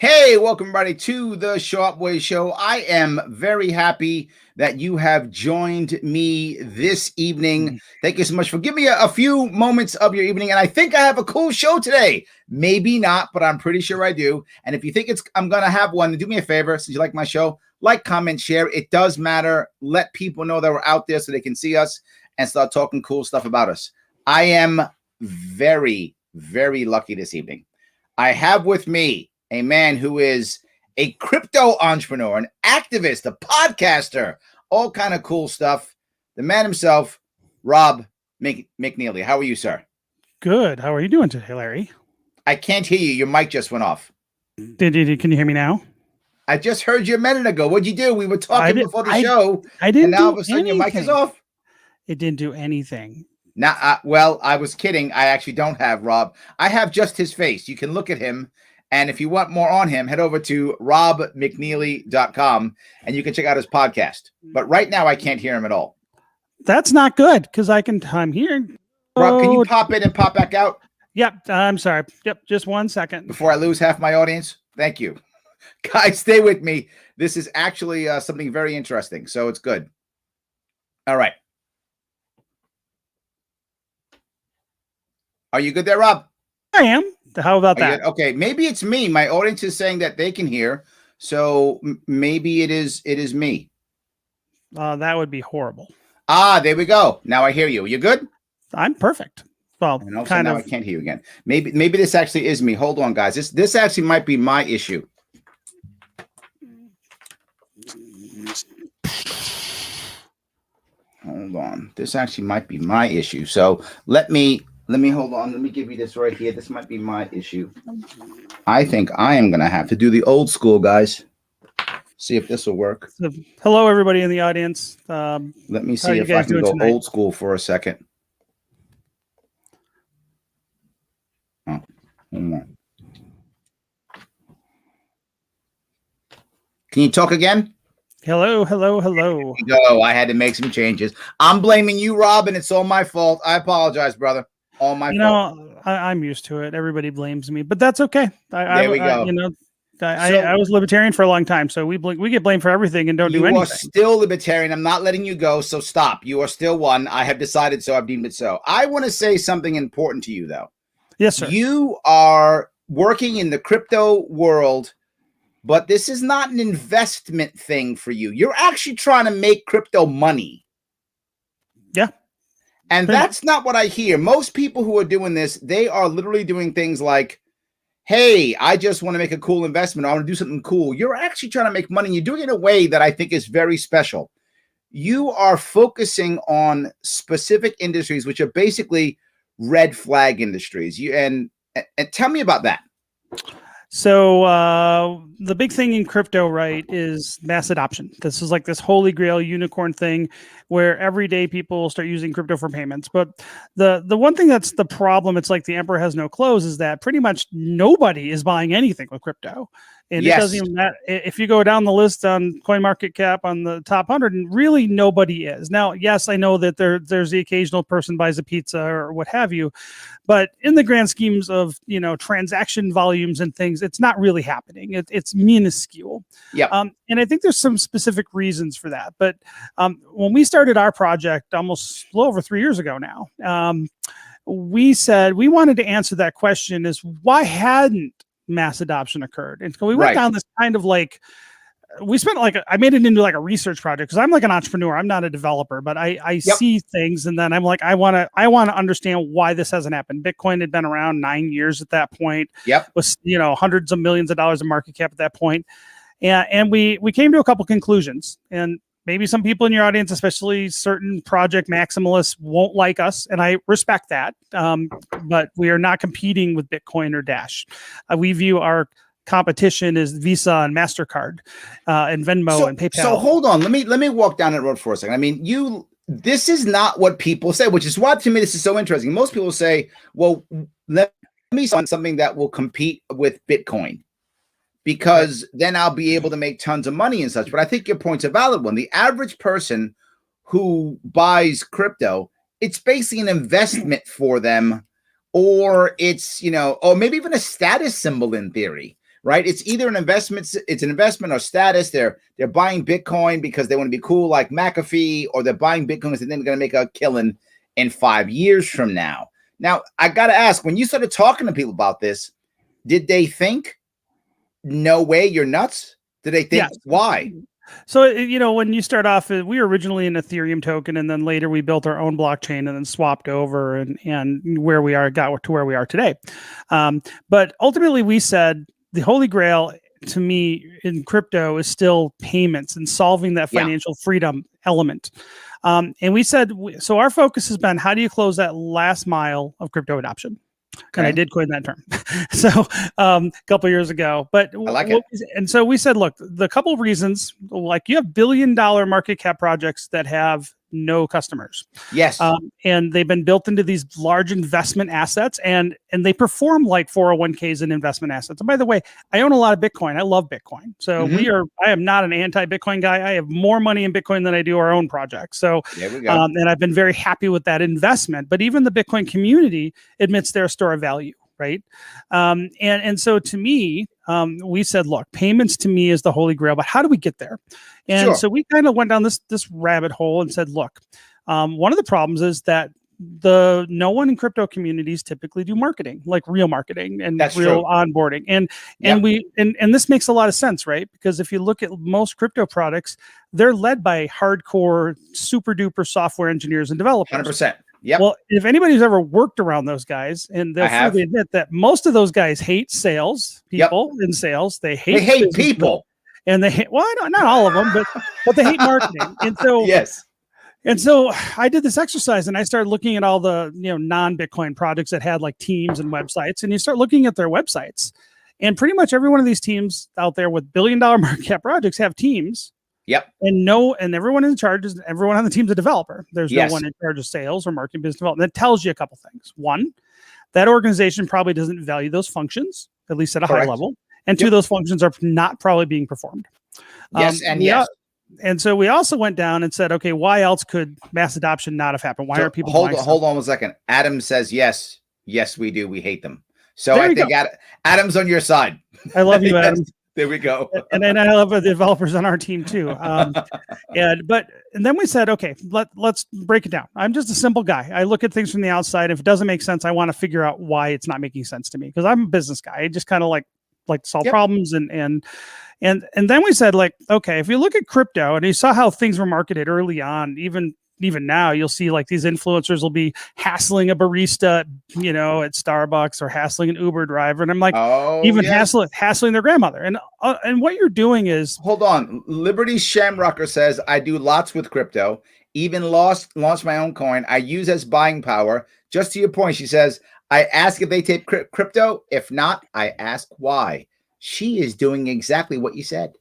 Hey, welcome everybody to the Sharpe Way show. I am very happy that you have joined me this evening. Thank you so much for giving me a few moments of your evening. And I think I have a cool show today. Maybe not, but I'm pretty sure I do. And if you think I'm going to have one, then do me a favor. Since you like my show, like, comment, share. It does matter. Let people know that we're out there so they can see us and start talking cool stuff about us. I am very, very lucky this evening. I have with me a man who is a crypto entrepreneur, an activist, a podcaster, all kind of cool stuff. The man himself, Rob McNealy. How are you, sir? Good. How are you doing today, Larry? I can't hear you. Your mic just went off. Can you hear me now? I just heard you a minute ago. What'd you do? We were talking before the show. I didn't. And now all of a sudden your mic is off. It didn't do anything. Now, well, I was kidding. I actually don't have Rob. I have just his face. You can look at him. And if you want more on him, head over to robmcnealy.com and you can check out his podcast. But right now, I can't hear him at all. That's not good because I'm here. Rob, can you pop in and pop back out? Yep. I'm sorry. Yep. Just 1 second. Before I lose half my audience. Thank you. Guys, stay with me. This is actually something very interesting. So it's good. All right. Are you good there, Rob? I am. How about that? Okay, maybe it's me. My audience is saying that they can hear, so maybe it is me. That would be horrible. Ah, there we go. Now I hear you. You good? I'm perfect. Well, and also now I can't hear you again. Maybe this actually is me. Hold on, guys. This actually might be my issue. Hold on. This actually might be my issue. So let me hold on. Let me give you this right here. This might be my issue. I think I am going to have to do the old school, guys. See if this will work. So, hello, everybody in the audience. Let me see if I can go old school for a second. Oh, hold on. Can you talk again? Hello. No, I had to make some changes. I'm blaming you, Rob, and it's all my fault. I apologize, brother. All my fault. I'm used to it. Everybody blames me, but that's okay. There we go. I was libertarian for a long time, so we get blamed for everything and don't do anything. You are still libertarian. I'm not letting you go, so stop. You are still one. I have decided so. I've deemed it so. I want to say something important to you, though. Yes, sir. You are working in the crypto world, but this is not an investment thing for you. You're actually trying to make crypto money. Yeah. And that's not what I hear. Most people who are doing this, they are literally doing things like, hey, I just want to make a cool investment. I want to do something cool. You're actually trying to make money. You're doing it in a way that I think is very special. You are focusing on specific industries, which are basically red flag industries. And tell me about that. So the big thing in crypto, right, is mass adoption. This is like this holy grail unicorn thing where every day people start using crypto for payments. But the one thing that's the problem, it's like the emperor has no clothes, is that pretty much nobody is buying anything with crypto. And It doesn't even matter if you go down the list on CoinMarketCap on the top 100, and really nobody is. Now, yes, I know that there's the occasional person buys a pizza or what have you, but in the grand schemes of transaction volumes and things, it's not really happening. It's minuscule. Yeah. And I think there's some specific reasons for that. But when we started our project almost a little over 3 years ago now, we said we wanted to answer that question: is why hadn't mass adoption occurred? And so we went down this kind of like, I made it into like a research project because I'm like an entrepreneur. I'm not a developer, but I see things, and then I'm like, I want to understand why this hasn't happened. Bitcoin had been around 9 years at that point. Yep. Was hundreds of millions of dollars in market cap at that point. And we came to a couple conclusions, and maybe some people in your audience, especially certain project maximalists, won't like us, and I respect that. But we are not competing with Bitcoin or Dash. We view our competition as Visa and MasterCard and Venmo and PayPal. So hold on. Let me walk down that road for a second. I mean, this is not what people say, which is why to me this is so interesting. Most people say, well, let me find something that will compete with Bitcoin, because then I'll be able to make tons of money and such. But I think your point's a valid one. The average person who buys crypto, it's basically an investment for them, or it's, or maybe even a status symbol in theory. right? It's either an investment, it's an investment or status. They're buying Bitcoin because they want to be cool like McAfee, or they're buying Bitcoin because they're going to make a killing in 5 years from now. Now, I got to ask, when you started talking to people about this, did they think, no way, you're nuts? Did they think, why? So, when you start off, we were originally an Ethereum token, and then later we built our own blockchain and then swapped over, and where we are, got to where we are today. But ultimately we said the holy grail to me in crypto is still payments and solving that financial freedom element. And we said, so our focus has been, how do you close that last mile of crypto adoption? Okay. And I did coin that term. So a couple of years ago, but I like it. And so we said, look, the couple of reasons, like you have $1 billion market cap projects that have no customers. Yes. And they've been built into these large investment assets, and they perform like 401ks and investment assets. And by the way, I own a lot of Bitcoin. I love Bitcoin. So I am not an anti-Bitcoin guy. I have more money in Bitcoin than I do our own projects. So there we go. And I've been very happy with that investment, but even the Bitcoin community admits they're a store of value. Right. And so to me, we said, look, payments to me is the holy grail, but how do we get there? And so we kind of went down this rabbit hole and said, look, one of the problems is that no one in crypto communities typically do marketing, like real marketing and real onboarding. And this makes a lot of sense, right? Because if you look at most crypto products, they're led by hardcore, super duper software engineers and developers. 100%. Yep. Well, if anybody's ever worked around those guys, and they'll freely admit that most of those guys hate sales people in sales. They hate people. And they hate, well, not all of them, but they hate marketing. And so, And so I did this exercise, and I started looking at all the, non-Bitcoin projects that had like teams and websites, and you start looking at their websites, and pretty much every one of these teams out there with $1 billion market cap projects have teams. Yep. And everyone in charge is, everyone on the team's a developer. There's no one in charge of sales or marketing, business development. That tells you a couple things. One, that organization probably doesn't value those functions, at least at a high level. And two, those functions are not probably being performed. And so we also went down and said, okay, why else could mass adoption not have happened? Why are people hold on 1 second. Adam says yes. Yes, we do. We hate them. So I think Adam's on your side. I love you, Adam. There we go. And then I love the developers on our team too. And then we said, okay, let's break it down. I'm just a simple guy. I look at things from the outside. If it doesn't make sense, I want to figure out why it's not making sense to me, because I'm a business guy. I just kind of like to solve problems. And then we said, like, okay, if you look at crypto and you saw how things were marketed early on, even now, you'll see like these influencers will be hassling a barista, at Starbucks, or hassling an Uber driver. And I'm like, hassling their grandmother. And what you're doing is, hold on. Liberty Shamrocker says, I do lots with crypto, even launched my own coin. I use as buying power. Just to your point, she says, I ask if they take crypto. If not, I ask why. She is doing exactly what you said.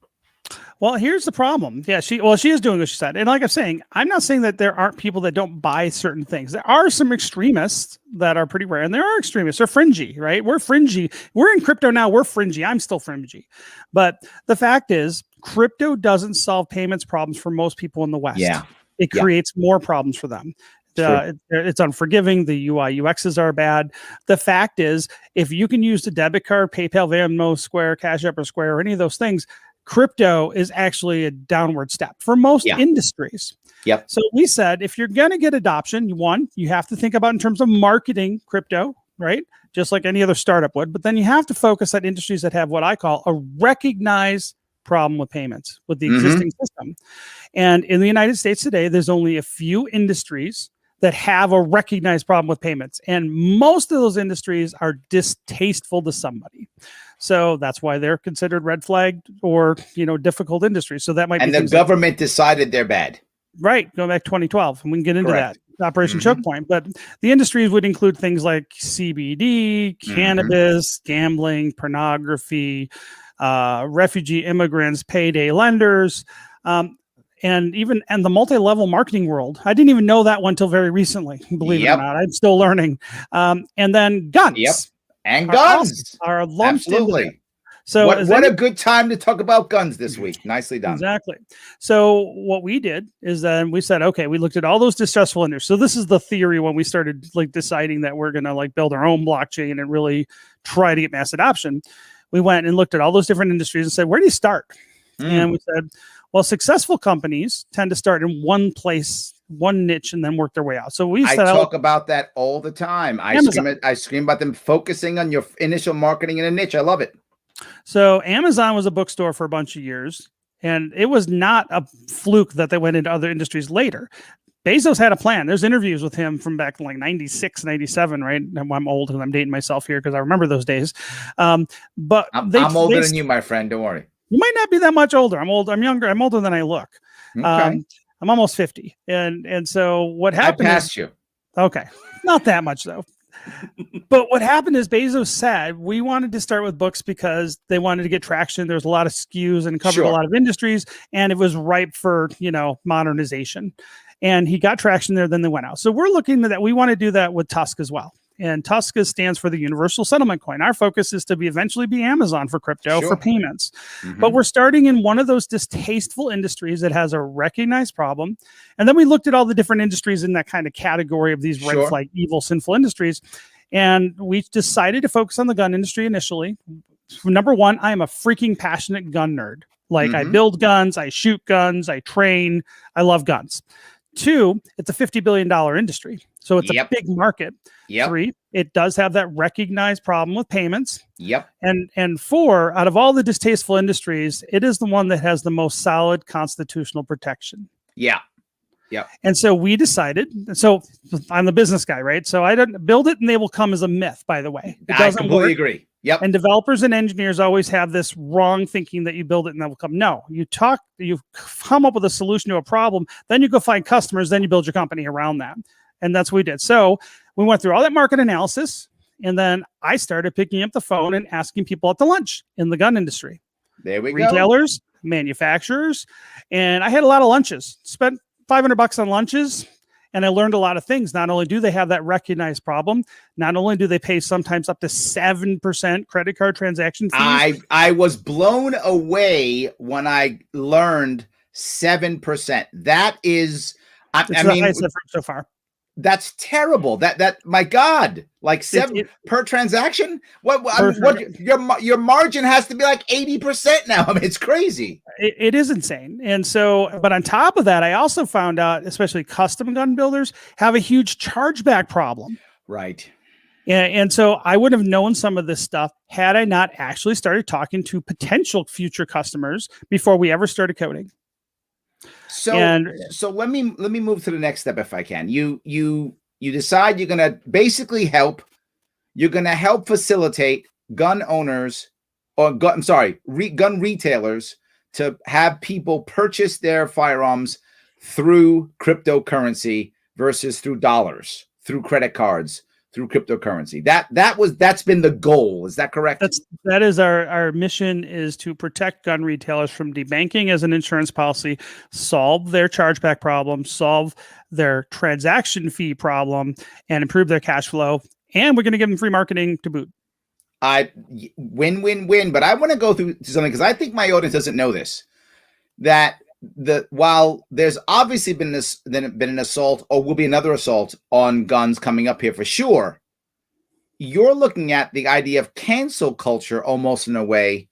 Well, here's the problem. Yeah, she is doing what she said. And like I'm saying, I'm not saying that there aren't people that don't buy certain things. There are some extremists that are pretty rare, and there are extremists. They're fringy, right? We're fringy. We're in crypto now. We're fringy. I'm still fringy. But the fact is, crypto doesn't solve payments problems for most people in the West. Yeah. It creates more problems for them. It's unforgiving. The UI UXs are bad. The fact is, if you can use the debit card, PayPal, Venmo, Square, Cash App, or Square, or any of those things, crypto is actually a downward step for most industries. Yep. So we said, if you're going to get adoption, you have to think about in terms of marketing crypto, right? Just like any other startup would. But then you have to focus on industries that have what I call a recognized problem with payments with the existing system. And in the United States today, there's only a few industries that have a recognized problem with payments. And most of those industries are distasteful to somebody. So that's why they're considered red flagged or, difficult industries. So that might be. And the government decided they're bad. Right. Going back to 2012. And we can get into that. Operation Choke Point. But the industries would include things like CBD, cannabis, gambling, pornography, refugee immigrants, payday lenders, and the multi-level marketing world. I didn't even know that one until very recently, believe it or not. I'm still learning. And then guns. Yep. And guns are lumped into it. So what a good time to talk about guns this week. Nicely done. Exactly. So what we did is then we said, okay, we looked at all those distressful industries. So this is the theory when we started deciding that we're going to build our own blockchain and really try to get mass adoption. we went and looked at all those different industries and said, where do you start? And we said, well, successful companies tend to start in one place, one niche, and then work their way out. So I talk about that all the time. I scream about them focusing on your initial marketing in a niche. I love it. So Amazon was a bookstore for a bunch of years, and it was not a fluke that they went into other industries later. Bezos had a plan. There's interviews with him from back in like 96, 97, right? I'm old and I'm dating myself here because I remember those days. But I'm older than you, my friend. Don't worry. You might not be that much older. I'm old. I'm younger. I'm older than I look. Okay. I'm almost 50. And so what happened? I passed you. Okay. Not that much though. But what happened is Bezos said, we wanted to start with books because they wanted to get traction. There's a lot of SKUs and covered a lot of industries, and it was ripe for, modernization. And he got traction there, then they went out. So we're looking at that. We want to do that with TUSC as well. And TUSC stands for the Universal Settlement Coin. Our focus is to eventually be Amazon for crypto, for payments. But we're starting in one of those distasteful industries that has a recognized problem. And then we looked at all the different industries in that kind of category of these red flag, evil, sinful industries. And we decided to focus on the gun industry initially. Number one, I am a freaking passionate gun nerd. Like I build guns, I shoot guns, I train, I love guns. Two, it's a $50 billion industry. So it's a big market. Three, it does have that recognized problem with payments. And four, out of all the distasteful industries, it is the one that has the most solid constitutional protection. And so we decided, so I'm the business guy, right? So I don't build it and they will come as a myth, by the way. I completely agree. And developers and engineers always have this wrong thinking that you build it and that will come. No, you come up with a solution to a problem, then you go find customers, then you build your company around that. And that's what we did. So we went through all that market analysis, and then I started picking up the phone and asking people at the lunch in the gun industry. There we go. Retailers, manufacturers, and I had a lot of lunches. Spent $500 on lunches. And I learned a lot of things. Not only do they have that recognized problem, not only do they pay sometimes up to 7% credit card transaction fees. I was blown away when I learned 7%. That is, I mean, so far. That's terrible. That my God, like per transaction. Your margin has to be like 80% now. I mean, it's crazy. It is insane. And so, but on top of that, I also found out, especially custom gun builders have a huge chargeback problem. Right. And so I would have known some of this stuff had I not actually started talking to potential future customers before we ever started coding. So let me move to the next step if I can. You decide you're going to basically help facilitate gun owners or gun retailers to have people purchase their firearms through cryptocurrency versus through dollars, through credit cards, through cryptocurrency. That's been the goal. Is that correct? That is our mission, is to protect gun retailers from debanking as an insurance policy, solve their chargeback problem, solve their transaction fee problem, and improve their cash flow. And we're going to give them free marketing to boot. Win. But I want to go through something because I think my audience doesn't know this. That while there's obviously been an assault, or will be another assault on guns coming up here for sure, you're looking at the idea of cancel culture almost in a way,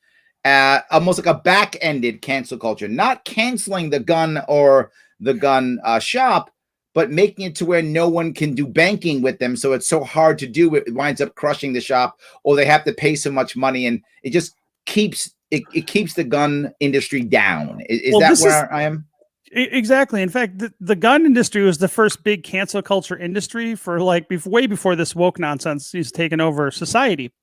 almost like a back-ended cancel culture, not canceling the gun or the gun shop, but making it to where no one can do banking with them. So it's so hard to do. It winds up crushing the shop, or they have to pay so much money, and it just keeps the gun industry down. Is that where I am? Exactly. In fact, the gun industry was the first big cancel culture industry for way before this woke nonsense is taken over society.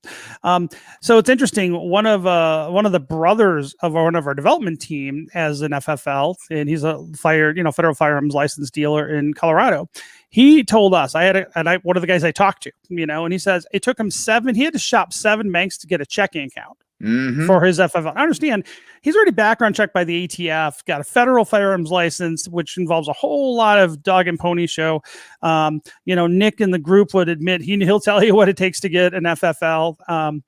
So it's interesting. One of the brothers of one of our development team has an FFL, and he's a federal firearms license dealer in Colorado. He told us, one of the guys I talked to, and he says it took him he had to shop 7 banks to get a checking account. For his FFL. I understand he's already background checked by the ATF, got a federal firearms license, which involves a whole lot of dog and pony show. Nick in the group would admit he'll tell you what it takes to get an FFL.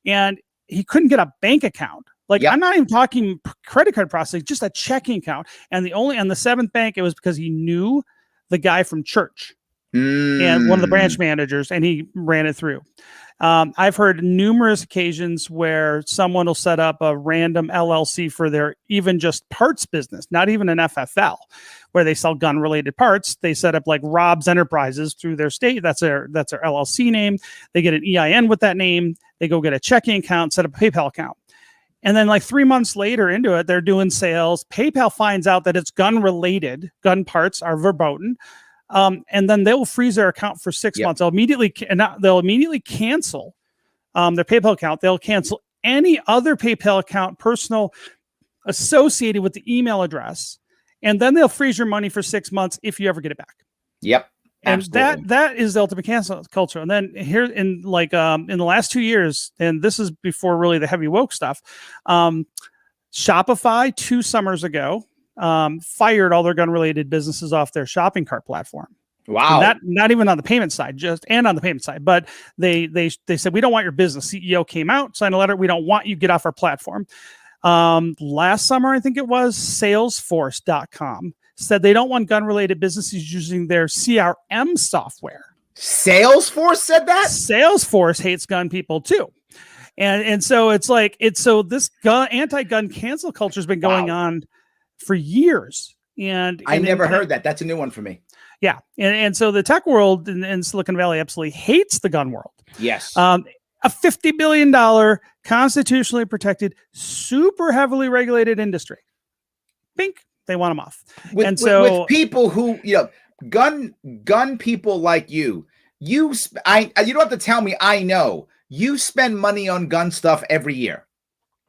And he couldn't get a bank account. I'm not even talking credit card processing, just a checking account. And the 7th bank, it was because he knew the guy from church and one of the branch managers, and he ran it through. I've heard numerous occasions where someone will set up a random LLC for their even just parts business, not even an FFL, where they sell gun related parts. They set up like Rob's Enterprises through their state. That's their LLC name. They get an EIN with that name. They go get a checking account, set up a PayPal account. And then like 3 months later into it, they're doing sales. PayPal finds out that it's gun related. Gun parts are verboten. And then they'll freeze their account for 6 months. They'll immediately cancel their PayPal account. They'll cancel any other PayPal account, personal, associated with the email address. And then they'll freeze your money for 6 months if you ever get it back. Yep. And that is the ultimate cancel culture. And then here in the last 2 years, and this is before really the heavy woke stuff, Shopify 2 summers ago fired all their gun related businesses off their shopping cart platform. Wow. Not even on the payment side, on the payment side, but they said, we don't want your business. CEO came out, signed a letter. We don't want you, get off our platform. Last summer, I think it was, Salesforce.com said they don't want gun-related businesses using their CRM software. Salesforce said that? Salesforce hates gun people too. And so it's like, this anti-gun cancel culture has been going on for years. And I never heard that. That's a new one for me. Yeah. And so the tech world in Silicon Valley absolutely hates the gun world. Yes. A $50 billion constitutionally protected, super heavily regulated industry. Bink. They want them off. With people who, gun people like you don't have to tell me, I know you spend money on gun stuff every year.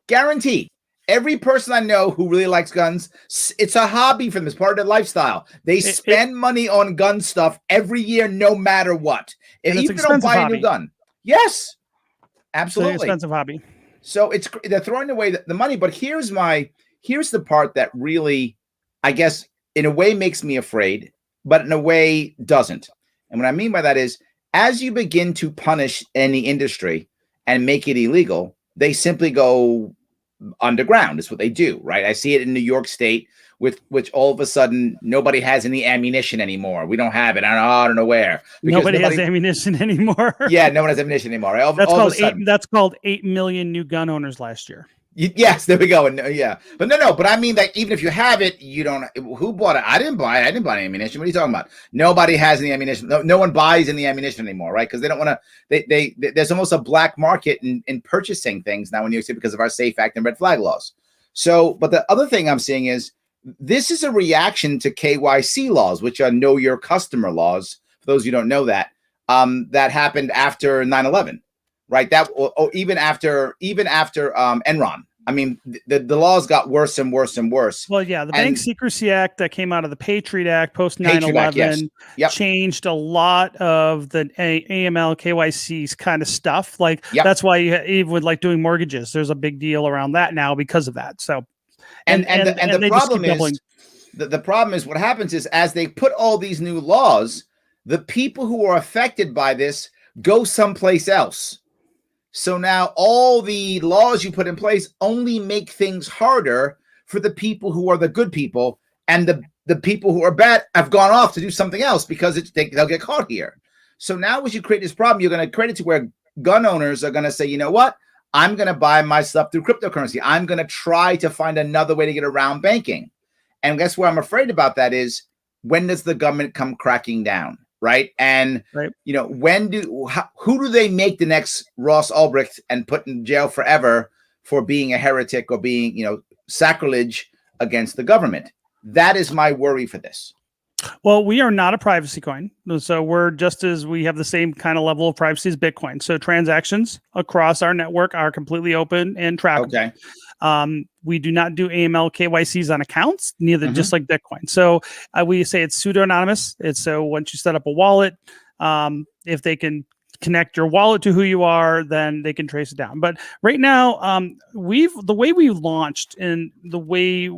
Guaranteed. Every person I know who really likes guns, it's a hobby for them. It's part of their lifestyle. They spend money on gun stuff every year, no matter what. If you don't buy a new gun. Yes, absolutely. It's an expensive hobby. So they're throwing away the money. But here's the part that really, I guess, in a way makes me afraid, but in a way doesn't. And what I mean by that is, as you begin to punish any industry and make it illegal, they simply go underground. Is what they do, right? I see it in New York State, with which all of a sudden nobody has any ammunition anymore. We don't have it. I don't know where. Nobody has ammunition anymore. Yeah, no one has ammunition anymore. That's called 8 million new gun owners last year. Yes, there we go. And but no. But I mean that even if you have it, you don't. Who bought it? I didn't buy it. I didn't buy any ammunition. What are you talking about? Nobody has any ammunition. No one buys any ammunition anymore, right? Because they don't want to. There's almost a black market in purchasing things now in New York City because of our SAFE Act and red flag laws. So, but the other thing I'm seeing is this is a reaction to KYC laws, which are know your customer laws. For those who don't know that, that happened after 9/11. Right, that or even after Enron. I mean, the laws got worse and worse and worse. Well, yeah, the Bank Secrecy Act that came out of the Patriot Act post 9/11 changed a lot of the AML KYC kind of stuff. Like that's why even with like doing mortgages, there's a big deal around that now because of that. So, and the problem is the problem is what happens is as they put all these new laws, the people who are affected by this go someplace else. So now all the laws you put in place only make things harder for the people who are the good people, and the people who are bad have gone off to do something else because they'll get caught here. So now as you create this problem, you're going to create it to where gun owners are going to say, you know what? I'm going to buy my stuff through cryptocurrency. I'm going to try to find another way to get around banking. And guess what I'm afraid about that is, when does the government come cracking down? Right. And, who do they make the next Ross Ulbricht and put in jail forever for being a heretic or being, sacrilege against the government? That is my worry for this. Well, we are not a privacy coin. So we're we have the same kind of level of privacy as Bitcoin. So transactions across our network are completely open and trackable. Okay. We do not do AML KYCs on accounts, just like Bitcoin. So we say it's pseudo-anonymous. So once you set up a wallet, if they can connect your wallet to who you are, then they can trace it down. But right now, the way we launched and the way,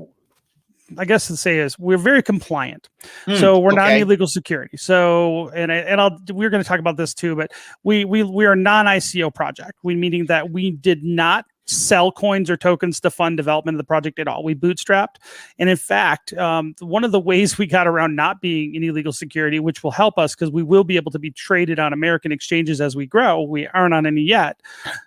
I guess to say is, we're very compliant. So we're not any legal security. So, we're going to talk about this too, but we are non-ICO project. Meaning that we did not sell coins or tokens to fund development of the project at all. We bootstrapped. And in fact, one of the ways we got around not being an illegal security, which will help us because we will be able to be traded on American exchanges as we grow. We aren't on any yet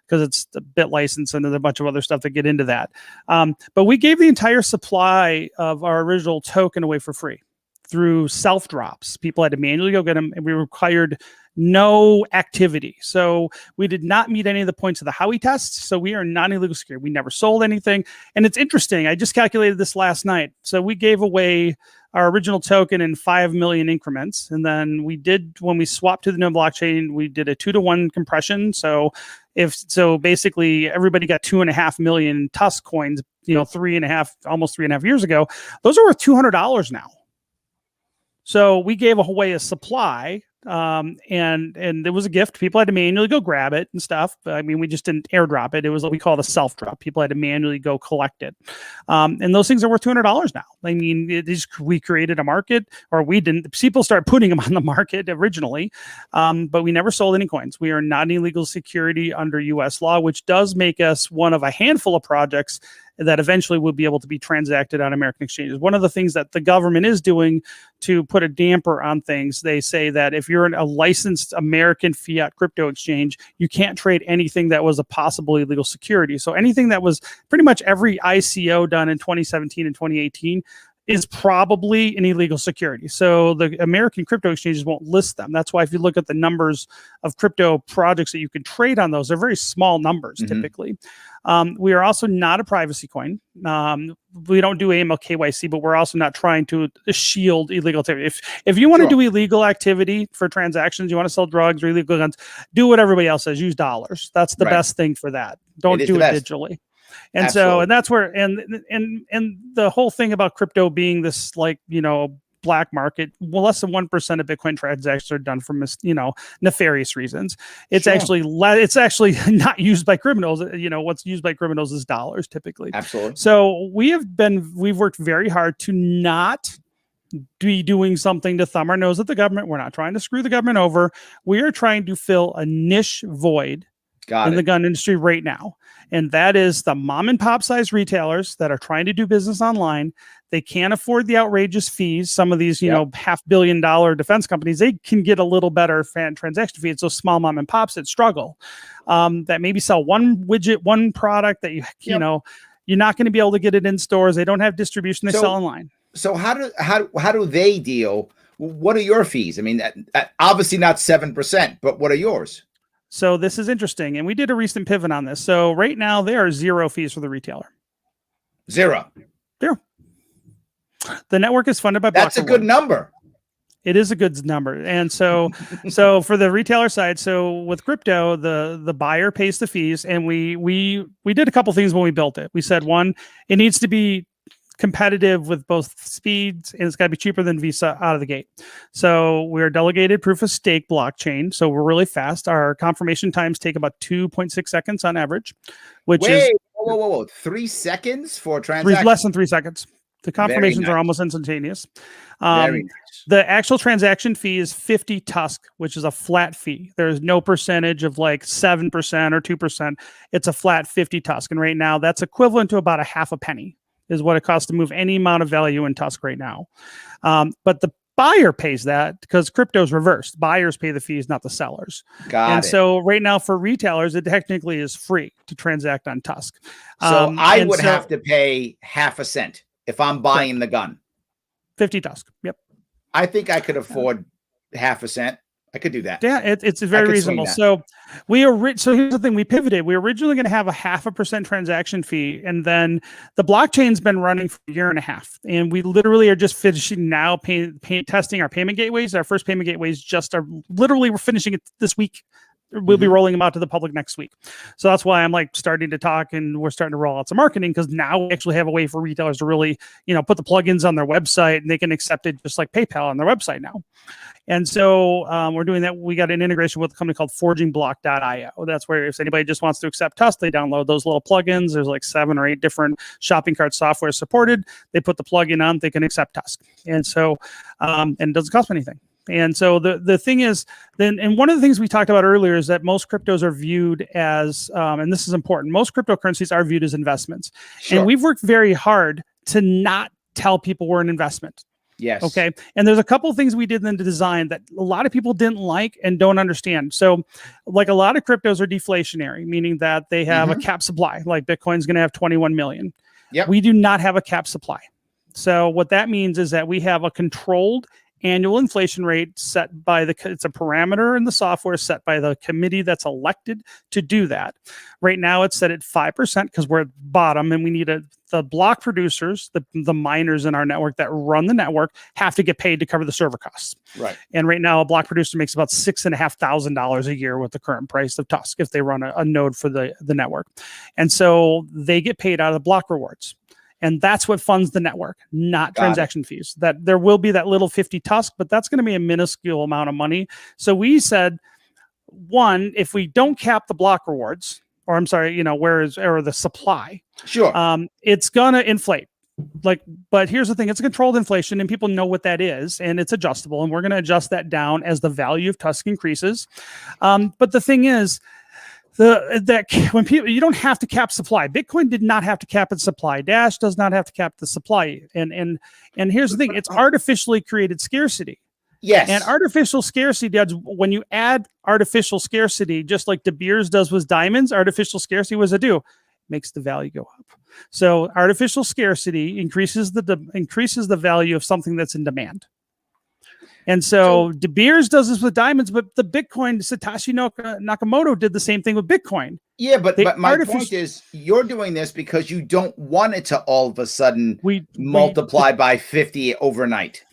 because it's a bit license and there's a bunch of other stuff that get into that. But we gave the entire supply of our original token away for free through self drops. People had to manually go get them, and we required no activity. So we did not meet any of the points of the Howey tests. So we are not illegal security. We never sold anything. And it's interesting. I just calculated this last night. So we gave away our original token in 5 million increments. And then when we swapped to the new blockchain, we did a 2-to-1 compression. So basically everybody got 2.5 million TUSC coins, almost 3.5 years ago. Those are worth $200 now. So we gave away a supply, and it was a gift. People had to manually go grab it and stuff. I mean, we just didn't airdrop it. It was what we call a self drop. People had to manually go collect it. And those things are worth $200 now. I mean, we created a market, or we didn't. People started putting them on the market originally, but we never sold any coins. We are not an illegal security under U.S. law, which does make us one of a handful of projects that eventually will be able to be transacted on American exchanges. One of the things that the government is doing to put a damper on things, they say that if you're a licensed American fiat crypto exchange, you can't trade anything that was a possible illegal security. So anything that was pretty much every ICO done in 2017 and 2018 is probably an illegal security. So the American crypto exchanges won't list them. That's why if you look at the numbers of crypto projects that you can trade on those, they're very small numbers typically. We are also not a privacy coin. We don't do AML KYC, but we're also not trying to shield illegal activity. If you want to do illegal activity for transactions, you want to sell drugs or illegal guns, do what everybody else says, use dollars. That's the best thing for that. Don't do it digitally. And Absolutely. so, and that's where, and the whole thing about crypto being this, black market, well, less than 1% of Bitcoin transactions are done for nefarious reasons. It's actually not used by criminals. What's used by criminals is dollars typically. Absolutely. So we've worked very hard to not be doing something to thumb our nose at the government. We're not trying to screw the government over. We are trying to fill a niche void in the gun industry right now. And that is the mom and pop size retailers that are trying to do business online. They can't afford the outrageous fees. Some of these, $500 million defense companies, they can get a little better transaction fee. It's those small mom and pops that struggle, that maybe sell one widget, one product that you're not going to be able to get it in stores. They don't have distribution. They sell online. So how do they deal? What are your fees? I mean, obviously not 7%, but what are yours? So this is interesting. And we did a recent pivot on this. So right now there are 0 fees for the retailer. Zero. The network is funded by That's a good number. It is a good number. And so for the retailer side, so with crypto, the buyer pays the fees. And we did a couple things when we built it. We said, one, it needs to be competitive with both speeds, and it's got to be cheaper than Visa out of the gate. So we're delegated proof of stake blockchain. So we're really fast. Our confirmation times take about 2.6 seconds on average, which is whoa. 3 seconds for a transaction? Less than 3 seconds. The confirmations are almost instantaneous. Very nice. The actual transaction fee is 50 TUSC, which is a flat fee. There's no percentage of 7% or 2%. It's a flat 50 TUSC. And right now that's equivalent to about a half a penny is what it costs to move any amount of value in TUSC right now. But the buyer pays that because crypto is reversed. Buyers pay the fees, not the sellers. Got it. So right now for retailers, it technically is free to transact on TUSC. So I would have to pay half a cent if I'm buying the gun. 50 TUSC. Yep. I think I could afford half a cent. I could do that. Yeah, it's very reasonable. So so here's the thing: we pivoted. We were originally going to have a 0.5% transaction fee, and then the blockchain's been running for a year and a half, and we literally are just finishing now testing our payment gateways. Our first payment gateways we're finishing it this week. We'll be rolling them out to the public next week. So that's why I'm starting to talk, and we're starting to roll out some marketing, because now we actually have a way for retailers to really, put the plugins on their website, and they can accept it just like PayPal on their website now. And so we're doing that. We got an integration with a company called forgingblock.io. That's where if anybody just wants to accept TUSC, they download those little plugins. There's 7 or 8 different shopping cart software supported. They put the plugin on, they can accept TUSC. And so, and it doesn't cost anything. And so the thing is, then, and one of the things we talked about earlier is that most cryptos are viewed as, and this is important, most cryptocurrencies are viewed as investments. Sure. And we've worked very hard to not tell people we're an investment. Yes. Okay. And there's a couple of things we did in the design that a lot of people didn't like and don't understand. So like a lot of cryptos are deflationary, meaning that they have a cap supply, like Bitcoin's going to have 21 million. Yep. We do not have a cap supply. So what that means is that we have a controlled annual inflation rate set by it's a parameter in the software set by the committee that's elected to do that. Right now it's set at 5% because we're at the bottom, and we need the block producers, the miners in our network that run the network, have to get paid to cover the server costs. Right. And right now a block producer makes about $6,500 a year with the current price of TUSC if they run a node for the network. And so they get paid out of the block rewards. And that's what funds the network, not transaction fees. That there will be that little 50 TUSC, but that's going to be a minuscule amount of money. So we said, one, if we don't cap the block rewards, or I'm sorry, or the supply, sure, it's gonna inflate. But here's the thing: it's a controlled inflation, and people know what that is, and it's adjustable, and we're going to adjust that down as the value of TUSC increases. But the thing is, when people, you don't have to cap supply. Bitcoin did not have to cap its supply. Dash does not have to cap the supply. And here's the thing: it's artificially created scarcity. Yes. And artificial scarcity, when you add artificial scarcity, just like De Beers does with diamonds, artificial scarcity, what does it do? Makes the value go up. So artificial scarcity increases the value of something that's in demand. And so De Beers does this with diamonds, but the Bitcoin, Satoshi Nakamoto did the same thing with Bitcoin. Yeah, but my point is, you're doing this because you don't want it to all of a sudden multiply by 50 overnight.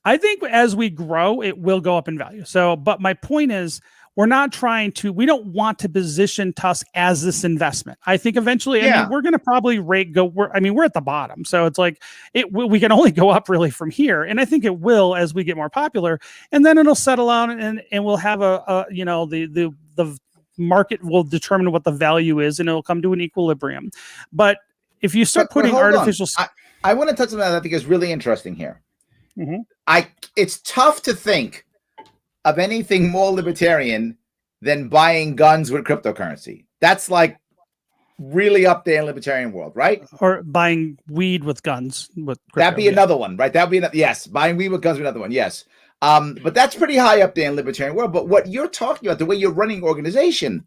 I think as we grow, it will go up in value. So, but my point is, we don't want to position TUSC as this investment. I think eventually, I mean, we're going to probably we're at the bottom. So it's like, we can only go up really from here. And I think it will as we get more popular, and then it'll settle out, and we'll have the market will determine what the value is, and it'll come to an equilibrium. But if you start putting artificial, I want to touch on that. I think is really interesting here. Mm-hmm. It's tough to think of anything more libertarian than buying guns with cryptocurrency. That's like really up there in libertarian world, right? Or buying weed with guns with crypto. That'd be another one, right? That'd be yes, buying weed with guns with another one, yes. But that's pretty high up there in libertarian world. But what you're talking about, the way you're running organization,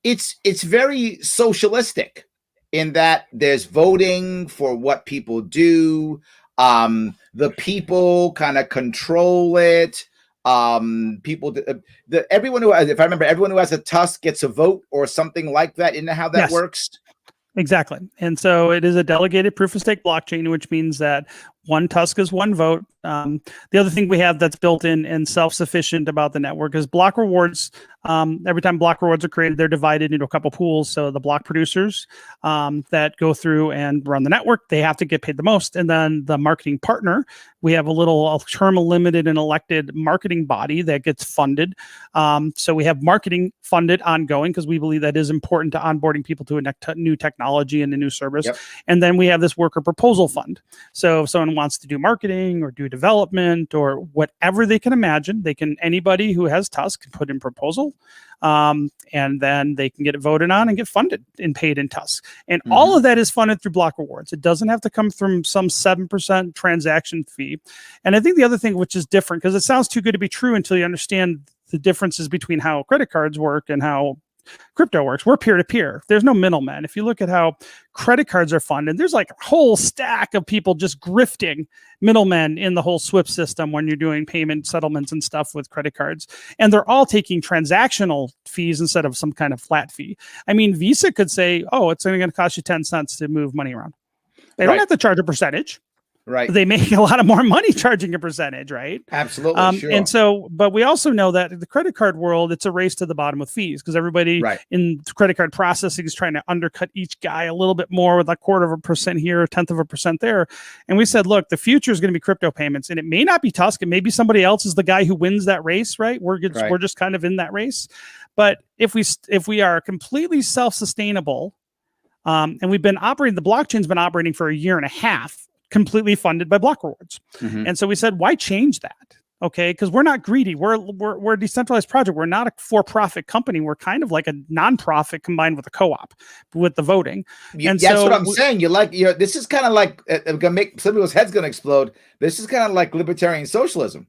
it's very socialistic in that there's voting for what people do. The people kind of control it. Everyone who has, if I remember, everyone who has a TUSC gets a vote or something like that. Isn't that how that works? Exactly. And so it is a delegated proof of stake blockchain, which means that one TUSC is one vote. The other thing we have that's built in and self-sufficient about the network is block rewards. Every time block rewards are created, they're divided into a couple pools. So the block producers that go through and run the network, they have to get paid the most. And then the marketing partner, we have a term limited and elected marketing body that gets funded. So we have marketing funded ongoing because we believe that is important to onboarding people to a new technology and a new service. Yep. And then we have this worker proposal fund. So if someone wants to do marketing or do development or whatever they can imagine, anybody who has TUSC can put in proposal, and then they can get it voted on and get funded and paid in TUSC. And all of that is funded through block rewards. It doesn't have to come from some 7% transaction fee. And I think the other thing, which is different, because it sounds too good to be true until you understand the differences between how credit cards work and how crypto works. We're peer-to-peer. There's no middleman. If you look at how credit cards are funded, there's like a whole stack of people just grifting middlemen in the whole SWIFT system when you're doing payment settlements and stuff with credit cards. And they're all taking transactional fees instead of some kind of flat fee. I mean, Visa could say, oh, it's only going to cost you 10 cents to move money around. They don't have to charge a percentage. Right. They make a lot of more money charging a percentage, right? Absolutely. Sure. And so, but we also know that in the credit card world, it's a race to the bottom with fees because everybody in credit card processing is trying to undercut each guy a little bit more with a 0.25% here, 0.1% there. And we said, look, the future is going to be crypto payments, and it may not be TUSC. It may be somebody else is the guy who wins that race, right? We're just kind of in that race. But if we are completely self-sustainable, and the blockchain's been operating for a year and a half, completely funded by block rewards. And so we said, why change that? Okay, because we're not greedy. We're a decentralized project. We're not a for-profit company. We're kind of like a nonprofit combined with a co-op with the voting. And That's so what I'm saying. This is kind of like gonna make some people's heads gonna explode. This is kind of like libertarian socialism.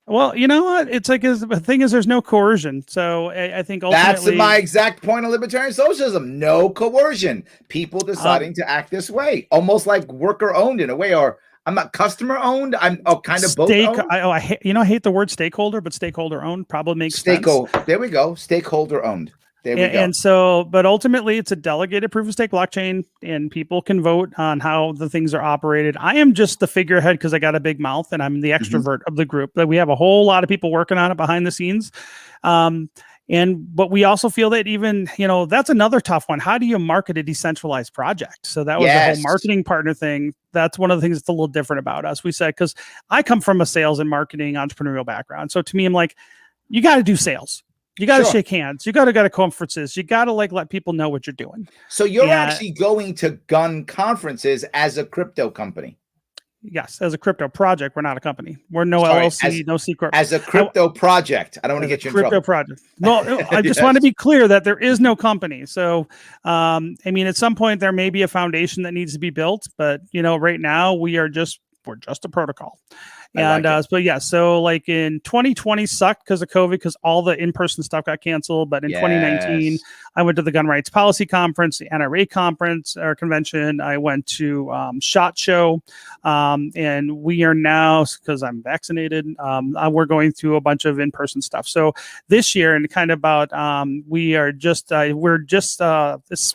well, you know what? It's like the thing is there's no coercion. So I think That's ultimately my exact point of libertarian socialism. No coercion. People deciding to act this way, almost like worker owned in a way, or I'm not customer owned. I'm kind of both owned. I hate the word stakeholder, but stakeholder owned probably makes sense. There we go. Stakeholder owned. There we go. And so, but ultimately, it's a delegated proof of stake blockchain, and people can vote on how the things are operated. I am just the figurehead because I got a big mouth, and I'm the extrovert of the group. But we have a whole lot of people working on it behind the scenes. But we also feel that even, that's another tough one. How do you market a decentralized project? So that was the whole marketing partner thing. That's one of the things that's a little different about us. We said, because I come from a sales and marketing entrepreneurial background. So to me, I'm like, you got to do sales. You got to shake hands. You got to go to conferences. You got to let people know what you're doing. So you're actually going to gun conferences as a crypto company. Yes, as a crypto project, we're not a company. We're no LLC, no C corp. As a crypto project, I don't want to get you in trouble. Crypto project. Well, I just want to be clear that there is no company. So, at some point there may be a foundation that needs to be built, but right now we're just a protocol. And so like in 2020 sucked because of COVID, because all the in-person stuff got canceled. But in 2019, I went to the Gun Rights Policy Conference, the NRA conference or convention. I went to SHOT Show, and we are now, because I'm vaccinated, we're going through a bunch of in-person stuff. So this year, and kind of about, this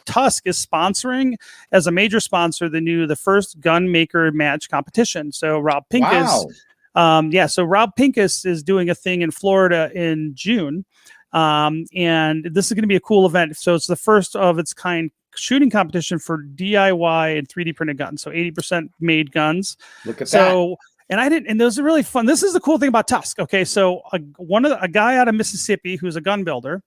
TUSC is sponsoring as a major sponsor the first gun maker match competition. So Rob Pincus. So Rob Pincus is doing a thing in Florida in June. And this is going to be a cool event. So it's the first of its kind shooting competition for DIY and 3D printed guns. So 80% made guns. Look at that. And those are really fun. This is the cool thing about TUSC. Okay. So a guy out of Mississippi who's a gun builder,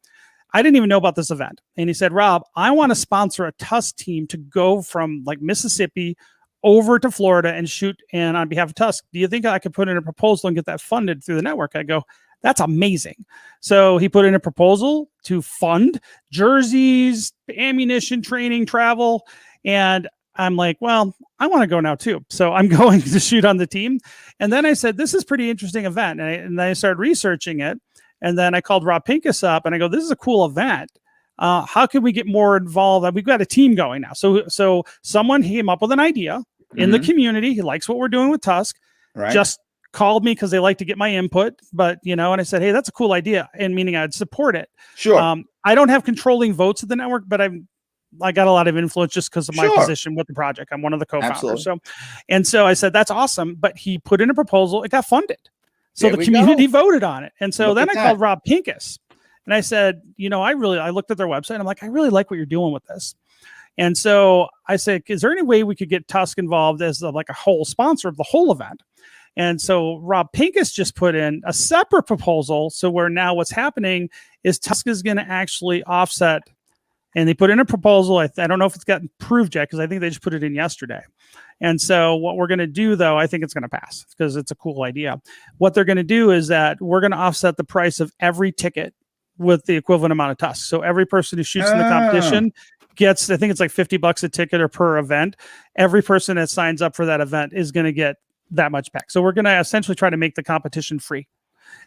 I didn't even know about this event. And he said, Rob, I want to sponsor a TUSC team to go from like Mississippi over to Florida and shoot. And on behalf of TUSC, do you think I could put in a proposal and get that funded through the network? I go, that's amazing. So he put in a proposal to fund jerseys, ammunition, training, travel. And I'm like, well, I want to go now too. So I'm going to shoot on the team. And then I said, this is a pretty interesting event. And then I started researching it. And then I called Rob Pincus up and I go, this is a cool event. How can we get more involved? We've got a team going now. So someone came up with an idea in the community. He likes what we're doing with TUSC. Right. Just called me because they like to get my input. But, and I said, hey, that's a cool idea. And meaning I'd support it. Sure. I don't have controlling votes at the network, but I got a lot of influence just because of my position with the project. I'm one of the co-founders. So I said, that's awesome. But he put in a proposal. It got funded. So the community voted on it. And so then I called Rob Pincus. And I said, I looked at their website. I'm like, I really like what you're doing with this. And so I said, is there any way we could get TUSC involved as a whole sponsor of the whole event? And so Rob Pincus just put in a separate proposal. So where now what's happening is TUSC is going to actually offset, and they put in a proposal. I don't know if it's gotten approved yet because I think they just put it in yesterday. And so what we're going to do, though, I think it's going to pass because it's a cool idea. What they're going to do is that we're going to offset the price of every ticket with the equivalent amount of TUSC. So every person who shoots in the competition gets, I think it's like $50 a ticket or per event. Every person that signs up for that event is going to get that much back. So we're going to essentially try to make the competition free.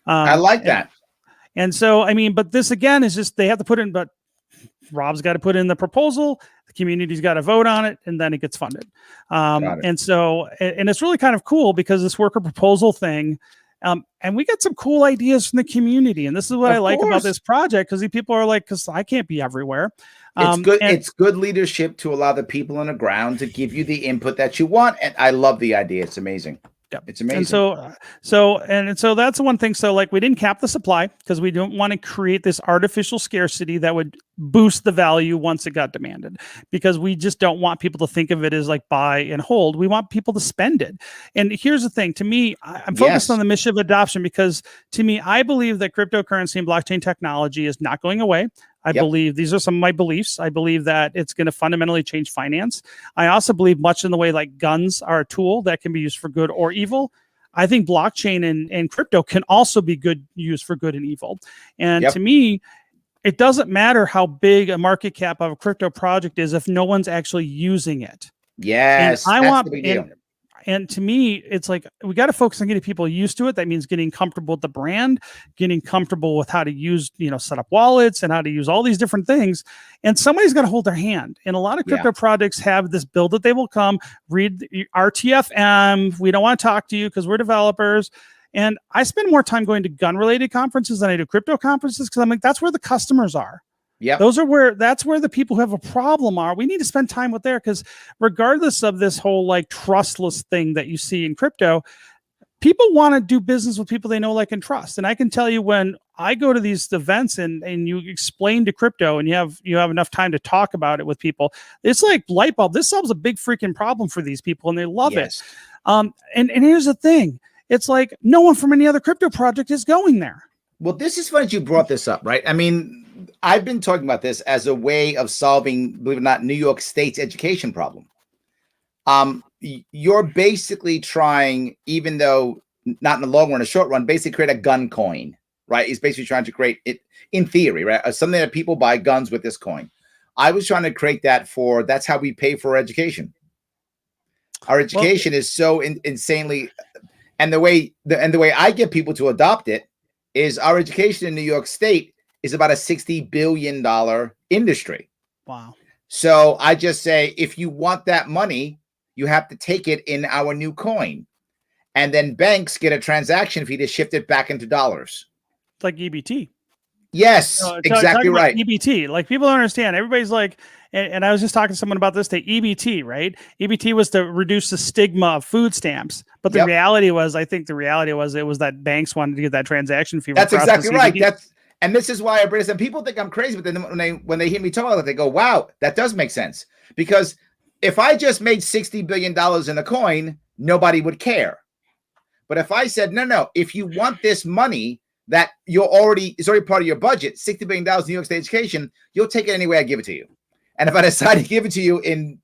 I like that. And so, but this again is just, they have to put in, but Rob's got to put in the proposal, the community's got to vote on it, and then it gets funded. And so, and it's really kind of cool because this worker proposal thing, and we got some cool ideas from the community. And this is what I like about this project, because people are like, because I can't be everywhere. It's good. It's good leadership to allow the people on the ground to give you the input that you want. And I love the idea. It's amazing. Yeah, it's amazing. And so that's one thing. So we didn't cap the supply because we don't want to create this artificial scarcity that would boost the value once it got demanded, because we just don't want people to think of it as like buy and hold. We want people to spend it. And here's the thing, to me, I'm focused on the mission of adoption, because to me, I believe that cryptocurrency and blockchain technology is not going away. I believe these are some of my beliefs. I believe that it's going to fundamentally change finance. I also believe much in the way like guns are a tool that can be used for good or evil. I think blockchain and crypto can also be used for good and evil. And to me, it doesn't matter how big a market cap of a crypto project is if no one's actually using it. Yes, and I that's want the big deal. and to me, it's like we got to focus on getting people used to it. That means getting comfortable with the brand, getting comfortable with how to use, set up wallets and how to use all these different things. And somebody's got to hold their hand. And a lot of crypto projects have this build that they will come, read RTFM. We don't want to talk to you because we're developers. And I spend more time going to gun-related conferences than I do crypto conferences because I'm like, that's where the customers are. Yeah, that's where the people who have a problem are. We need to spend time with there because regardless of this whole like trustless thing that you see in crypto, people want to do business with people they know, like, and trust. And I can tell you when I go to these events and you explain to crypto and you have enough time to talk about it with people, it's like light bulb. This solves a big freaking problem for these people and they love it. And here's the thing. It's like no one from any other crypto project is going there. Well, this is funny you brought this up, right? I mean, I've been talking about this as a way of solving, believe it or not, New York State's education problem. You're basically trying, even though not in the long run, a short run, basically create a gun coin, right? He's basically trying to create it in theory, right? Something that people buy guns with this coin. I was trying to create that that's how we pay for our education. Our education is so insanely, and the way I get people to adopt it is our education in New York State is about a $60 billion industry. Wow. So I just say, if you want that money, you have to take it in our new coin. And then banks get a transaction fee to shift it back into dollars. It's like EBT. Yes, exactly right. EBT. Like people don't understand. Everybody's like, and I was just talking to someone about this today, EBT, right? EBT was to reduce the stigma of food stamps. But the reality was, it was that banks wanted to get that transaction fee. That's exactly right. And this is why I bring this up. People think I'm crazy, but then when they hear me talk about it, they go, wow, that does make sense. Because if I just made $60 billion in a coin, nobody would care. But if I said, no, if you want this money that it's already part of your budget, $60 billion in New York State education, you'll take it any way I give it to you. And if I decide to give it to you in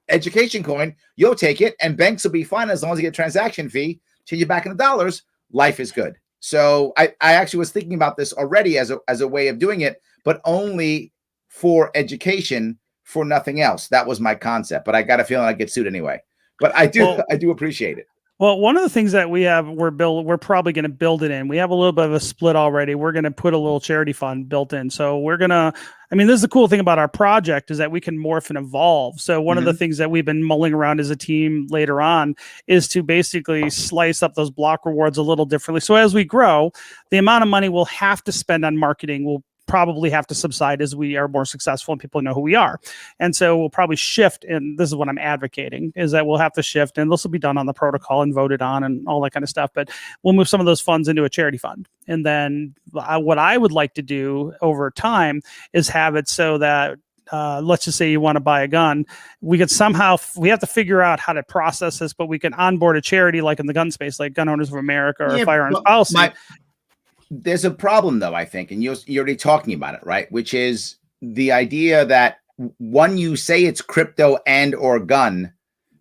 education coin, you'll take it, and banks will be fine as long as you get a transaction fee, change it back into dollars, life is good. So I actually was thinking about this already as a way of doing it, but only for education, for nothing else. That was my concept, but I got a feeling I'd get sued anyway. But I do appreciate it. Well, one of the things that we have, we're probably going to build it in. We have a little bit of a split already. We're going to put a little charity fund built in. So this is the cool thing about our project is that we can morph and evolve. So one of the things that we've been mulling around as a team later on is to basically slice up those block rewards a little differently. So as we grow, the amount of money we'll have to spend on marketing will probably have to subside as we are more successful and people know who we are. And so we'll probably shift, and this is what I'm advocating, is that we'll have to shift, and this will be done on the protocol and voted on and all that kind of stuff, but we'll move some of those funds into a charity fund. And then what I would like to do over time is have it so that let's just say you want to buy a gun, we have to figure out how to process this, but we can onboard a charity like in the gun space, like Gun Owners of America or Firearms Policy. There's a problem, though, I think, and you're already talking about it, right? Which is the idea that when you say it's crypto and or gun,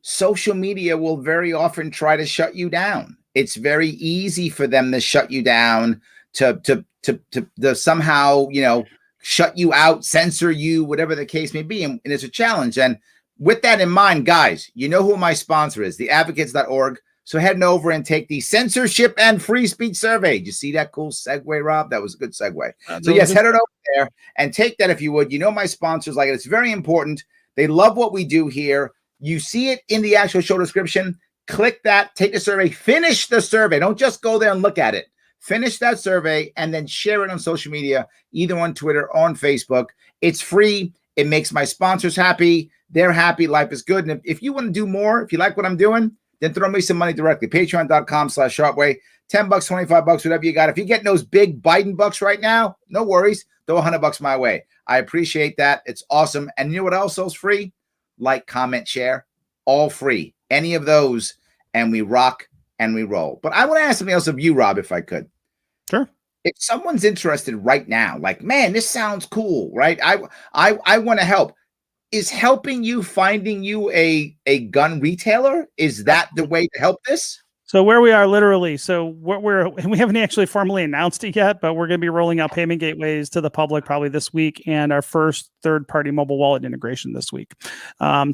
social media will very often try to shut you down. It's very easy for them to shut you down, to somehow, shut you out, censor you, whatever the case may be. And it's a challenge. And with that in mind, guys, you know who my sponsor is, theadvocates.org. So head over and take the censorship and free speech survey. Did you see that cool segue, Rob? That was a good segue. So yes, head on over there and take that if you would. You know my sponsors like it. It's very important. They love what we do here. You see it in the actual show description. Click that, take the survey, finish the survey. Don't just go there and look at it. Finish that survey and then share it on social media, either on Twitter or on Facebook. It's free. It makes my sponsors happy. They're happy. Life is good. And if you want to do more, if you like what I'm doing, then throw me some money directly. Patreon.com/SharpeWay. $10, $25, whatever you got. If you're getting those big Biden bucks right now, no worries. Throw $100 my way. I appreciate that. It's awesome. And you know what else is free? Like, comment, share. All free. Any of those. And we rock and we roll. But I want to ask something else of you, Rob, if I could. Sure. If someone's interested right now, like, man, this sounds cool, right? I want to help. Is helping you finding you a gun retailer? Is that the way to help this? So where we are literally, so what we haven't actually formally announced it yet, but we're going to be rolling out payment gateways to the public probably this week, and our first third-party mobile wallet integration this week.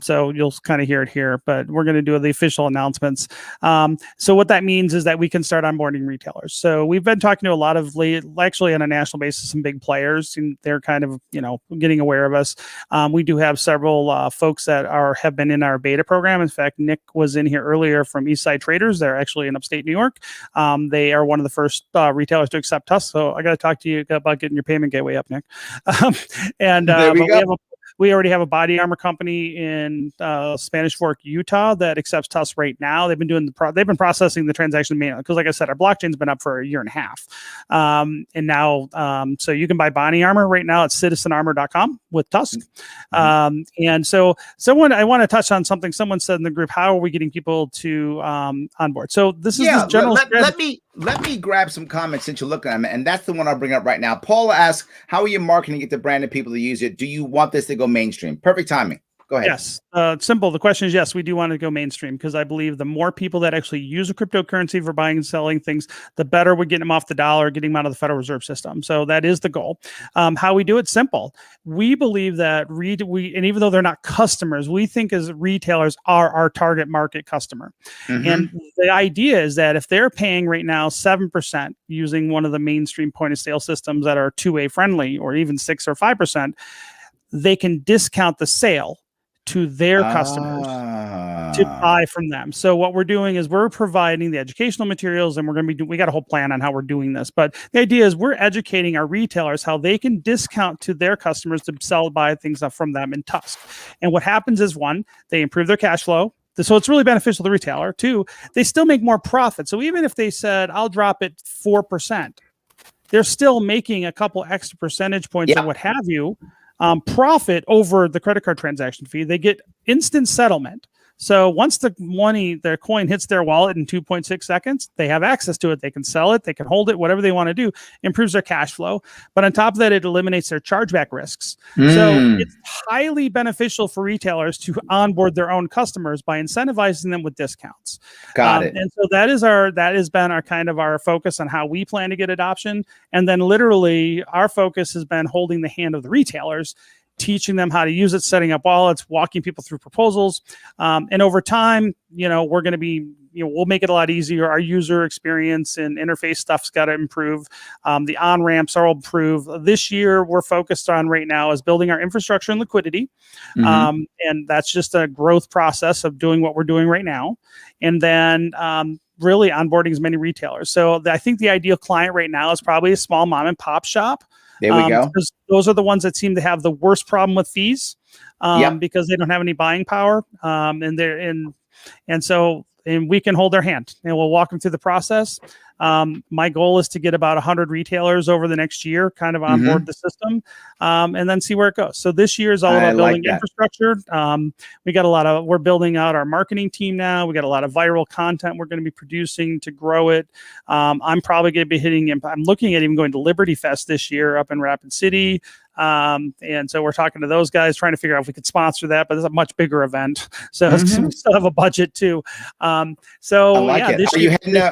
So you'll kind of hear it here, but we're going to do the official announcements. So what that means is that we can start onboarding retailers. So we've been talking to a lot of, actually on a national basis, some big players, and they're kind of, getting aware of us. We do have several folks that have been in our beta program. In fact, Nick was in here earlier from Eastside Traders. They're actually in upstate New York. They are one of the first retailers to accept TUSC. So I got to talk to you about getting your payment gateway up, Nick. There we go. We already have a body armor company in Spanish Fork, Utah, that accepts TUSC right now. They've been doing they've been processing the transaction manually because, like I said, our blockchain's been up for a year and a half, and now so you can buy body armor right now at citizenarmor.com with TUSC. And so, I want to touch on something someone said in the group. How are we getting people to onboard? So this is the general. Let me grab some comments since you're looking at them, and that's the one I'll bring up right now. Paula asks, how are you marketing it to branded people to use it? Do you want this to go mainstream? Perfect timing. Go ahead. Yes. Simple. The question is, yes, we do want to go mainstream because I believe the more people that actually use a cryptocurrency for buying and selling things, the better we're getting them off the dollar, getting them out of the Federal Reserve System. So that is the goal. How we do it, simple. We believe that and even though they're not customers, we think as retailers are our target market customer. And the idea is that if they're paying right now 7% using one of the mainstream point of sale systems that are two-way friendly, or even 6 or 5%, they can discount the sale to their customers to buy from them. So what we're doing is we're providing the educational materials, and we got a whole plan on how we're doing this. But the idea is we're educating our retailers how they can discount to their customers to buy things from them in TUSC. And what happens is, one, they improve their cash flow. So it's really beneficial to the retailer. Two, they still make more profit. So even if they said, I'll drop it 4%, they're still making a couple extra percentage points or what have you, profit over the credit card transaction fee. They get instant settlement. So once their coin hits their wallet in 2.6 seconds, they have access to it. They can sell it. They can hold it, whatever they want to do. Improves their cash flow. But on top of that, it eliminates their chargeback risks. So it's highly beneficial for retailers to onboard their own customers by incentivizing them with discounts. Got it. And so that has been our kind of our focus on how we plan to get adoption. And then literally our focus has been holding the hand of the retailers, teaching them how to use it, setting up wallets, walking people through proposals. And over time, we're going to be, we'll make it a lot easier. Our user experience and interface stuff's got to improve. The on-ramps are all improved. This year, we're focused on right now is building our infrastructure and liquidity. And that's just a growth process of doing what we're doing right now. And then really onboarding as many retailers. So I think the ideal client right now is probably a small mom and pop shop. There we go. Because those are the ones that seem to have the worst problem with fees because they don't have any buying power. And we can hold their hand and we'll walk them through the process. My goal is to get about 100 retailers over the next year, kind of on board the system, and then see where it goes. So this year is all about building infrastructure. We're building out our marketing team now. We got a lot of viral content we're going to be producing to grow it. I'm probably going to be I'm looking at even going to Liberty Fest this year up in Rapid City. And so we're talking to those guys, trying to figure out if we could sponsor that, but it's a much bigger event. So we still have a budget too. I like it.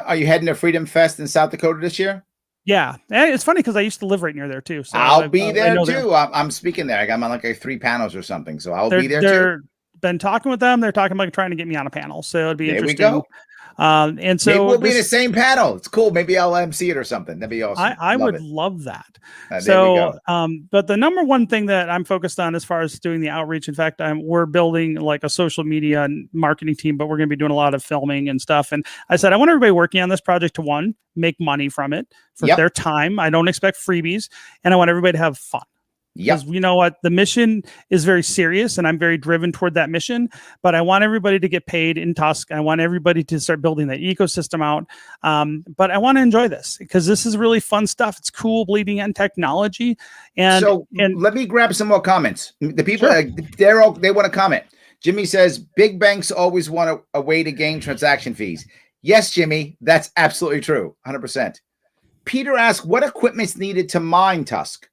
Are you heading to Freedom Fest in South Dakota this year? Yeah. And it's funny because I used to live right near there too. So I'll be there too. I'm speaking there. I got my 3 panels or something. So I'll be there too. Been talking with them. They're talking about trying to get me on a panel. So it'd be interesting. There we go. And so maybe we'll be in the same panel. It's cool. Maybe I'll MC it or something. That'd be awesome. I would love that. There we go. But the number one thing that I'm focused on as far as doing the outreach, in fact, we're building like a social media and marketing team, but we're going to be doing a lot of filming and stuff. And I said, I want everybody working on this project to make money from it for their time. I don't expect freebies, and I want everybody to have fun. Because you know what, the mission is very serious and I'm very driven toward that mission, but I want everybody to get paid in TUSC. I want everybody to start building that ecosystem out. But I want to enjoy this because this is really fun stuff. It's cool, bleeding edge technology. And let me grab some more comments. The people, they want to comment. Jimmy says, big banks always want a way to gain transaction fees. Yes, Jimmy, that's absolutely true. 100%. Peter asks, what equipment's needed to mine TUSC?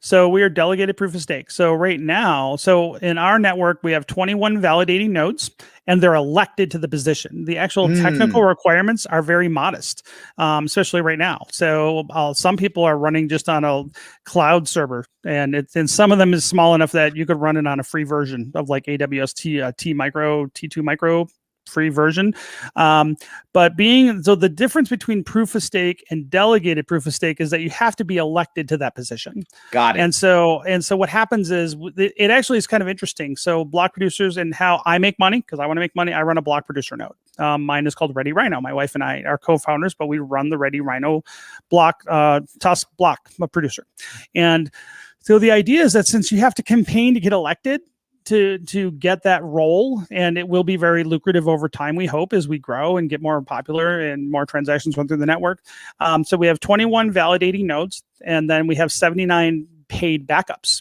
So we are delegated proof of stake. So right now, so in our network, we have 21 validating nodes, and they're elected to the position. The actual technical requirements are very modest, especially right now. So some people are running just on a cloud server, and some of them is small enough that you could run it on a free version of like AWS T2 micro free version. But the difference between proof of stake and delegated proof of stake is that you have to be elected to that position. Got it. And so what happens is it actually is kind of interesting. So block producers, and how I make money, because I want to make money, I run a block producer node. Mine is called Ready Rhino. My wife and I are co-founders, but we run the Ready Rhino block TUSC block producer. And so the idea is that since you have to campaign to get elected, to get that role, and it will be very lucrative over time, we hope, as we grow and get more popular and more transactions run through the network. So we have 21 validating nodes, and then we have 79 paid backups.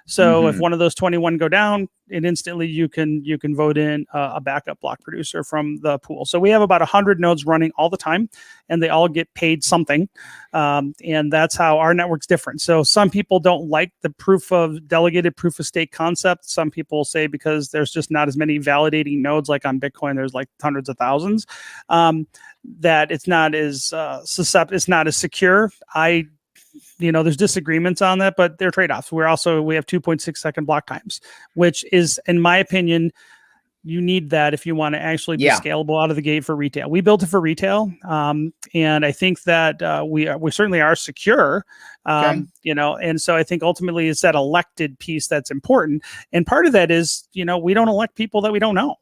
So if one of those 21 go down, it instantly you can vote in a backup block producer from the pool. So we have about 100 nodes running all the time, and they all get paid something. And that's how our network's different. So some people don't like the delegated proof of stake concept. Some people say because there's just not as many validating nodes, like on Bitcoin, there's like hundreds of thousands, that it's not as it's not as secure. There's disagreements on that, but they're trade-offs. We have 2.6 second block times, which is, in my opinion, you need that if you want to actually be scalable out of the gate for retail. We built it for retail, and I think that we certainly are secure. And so I think ultimately it's that elected piece that's important, and part of that is we don't elect people that we don't know.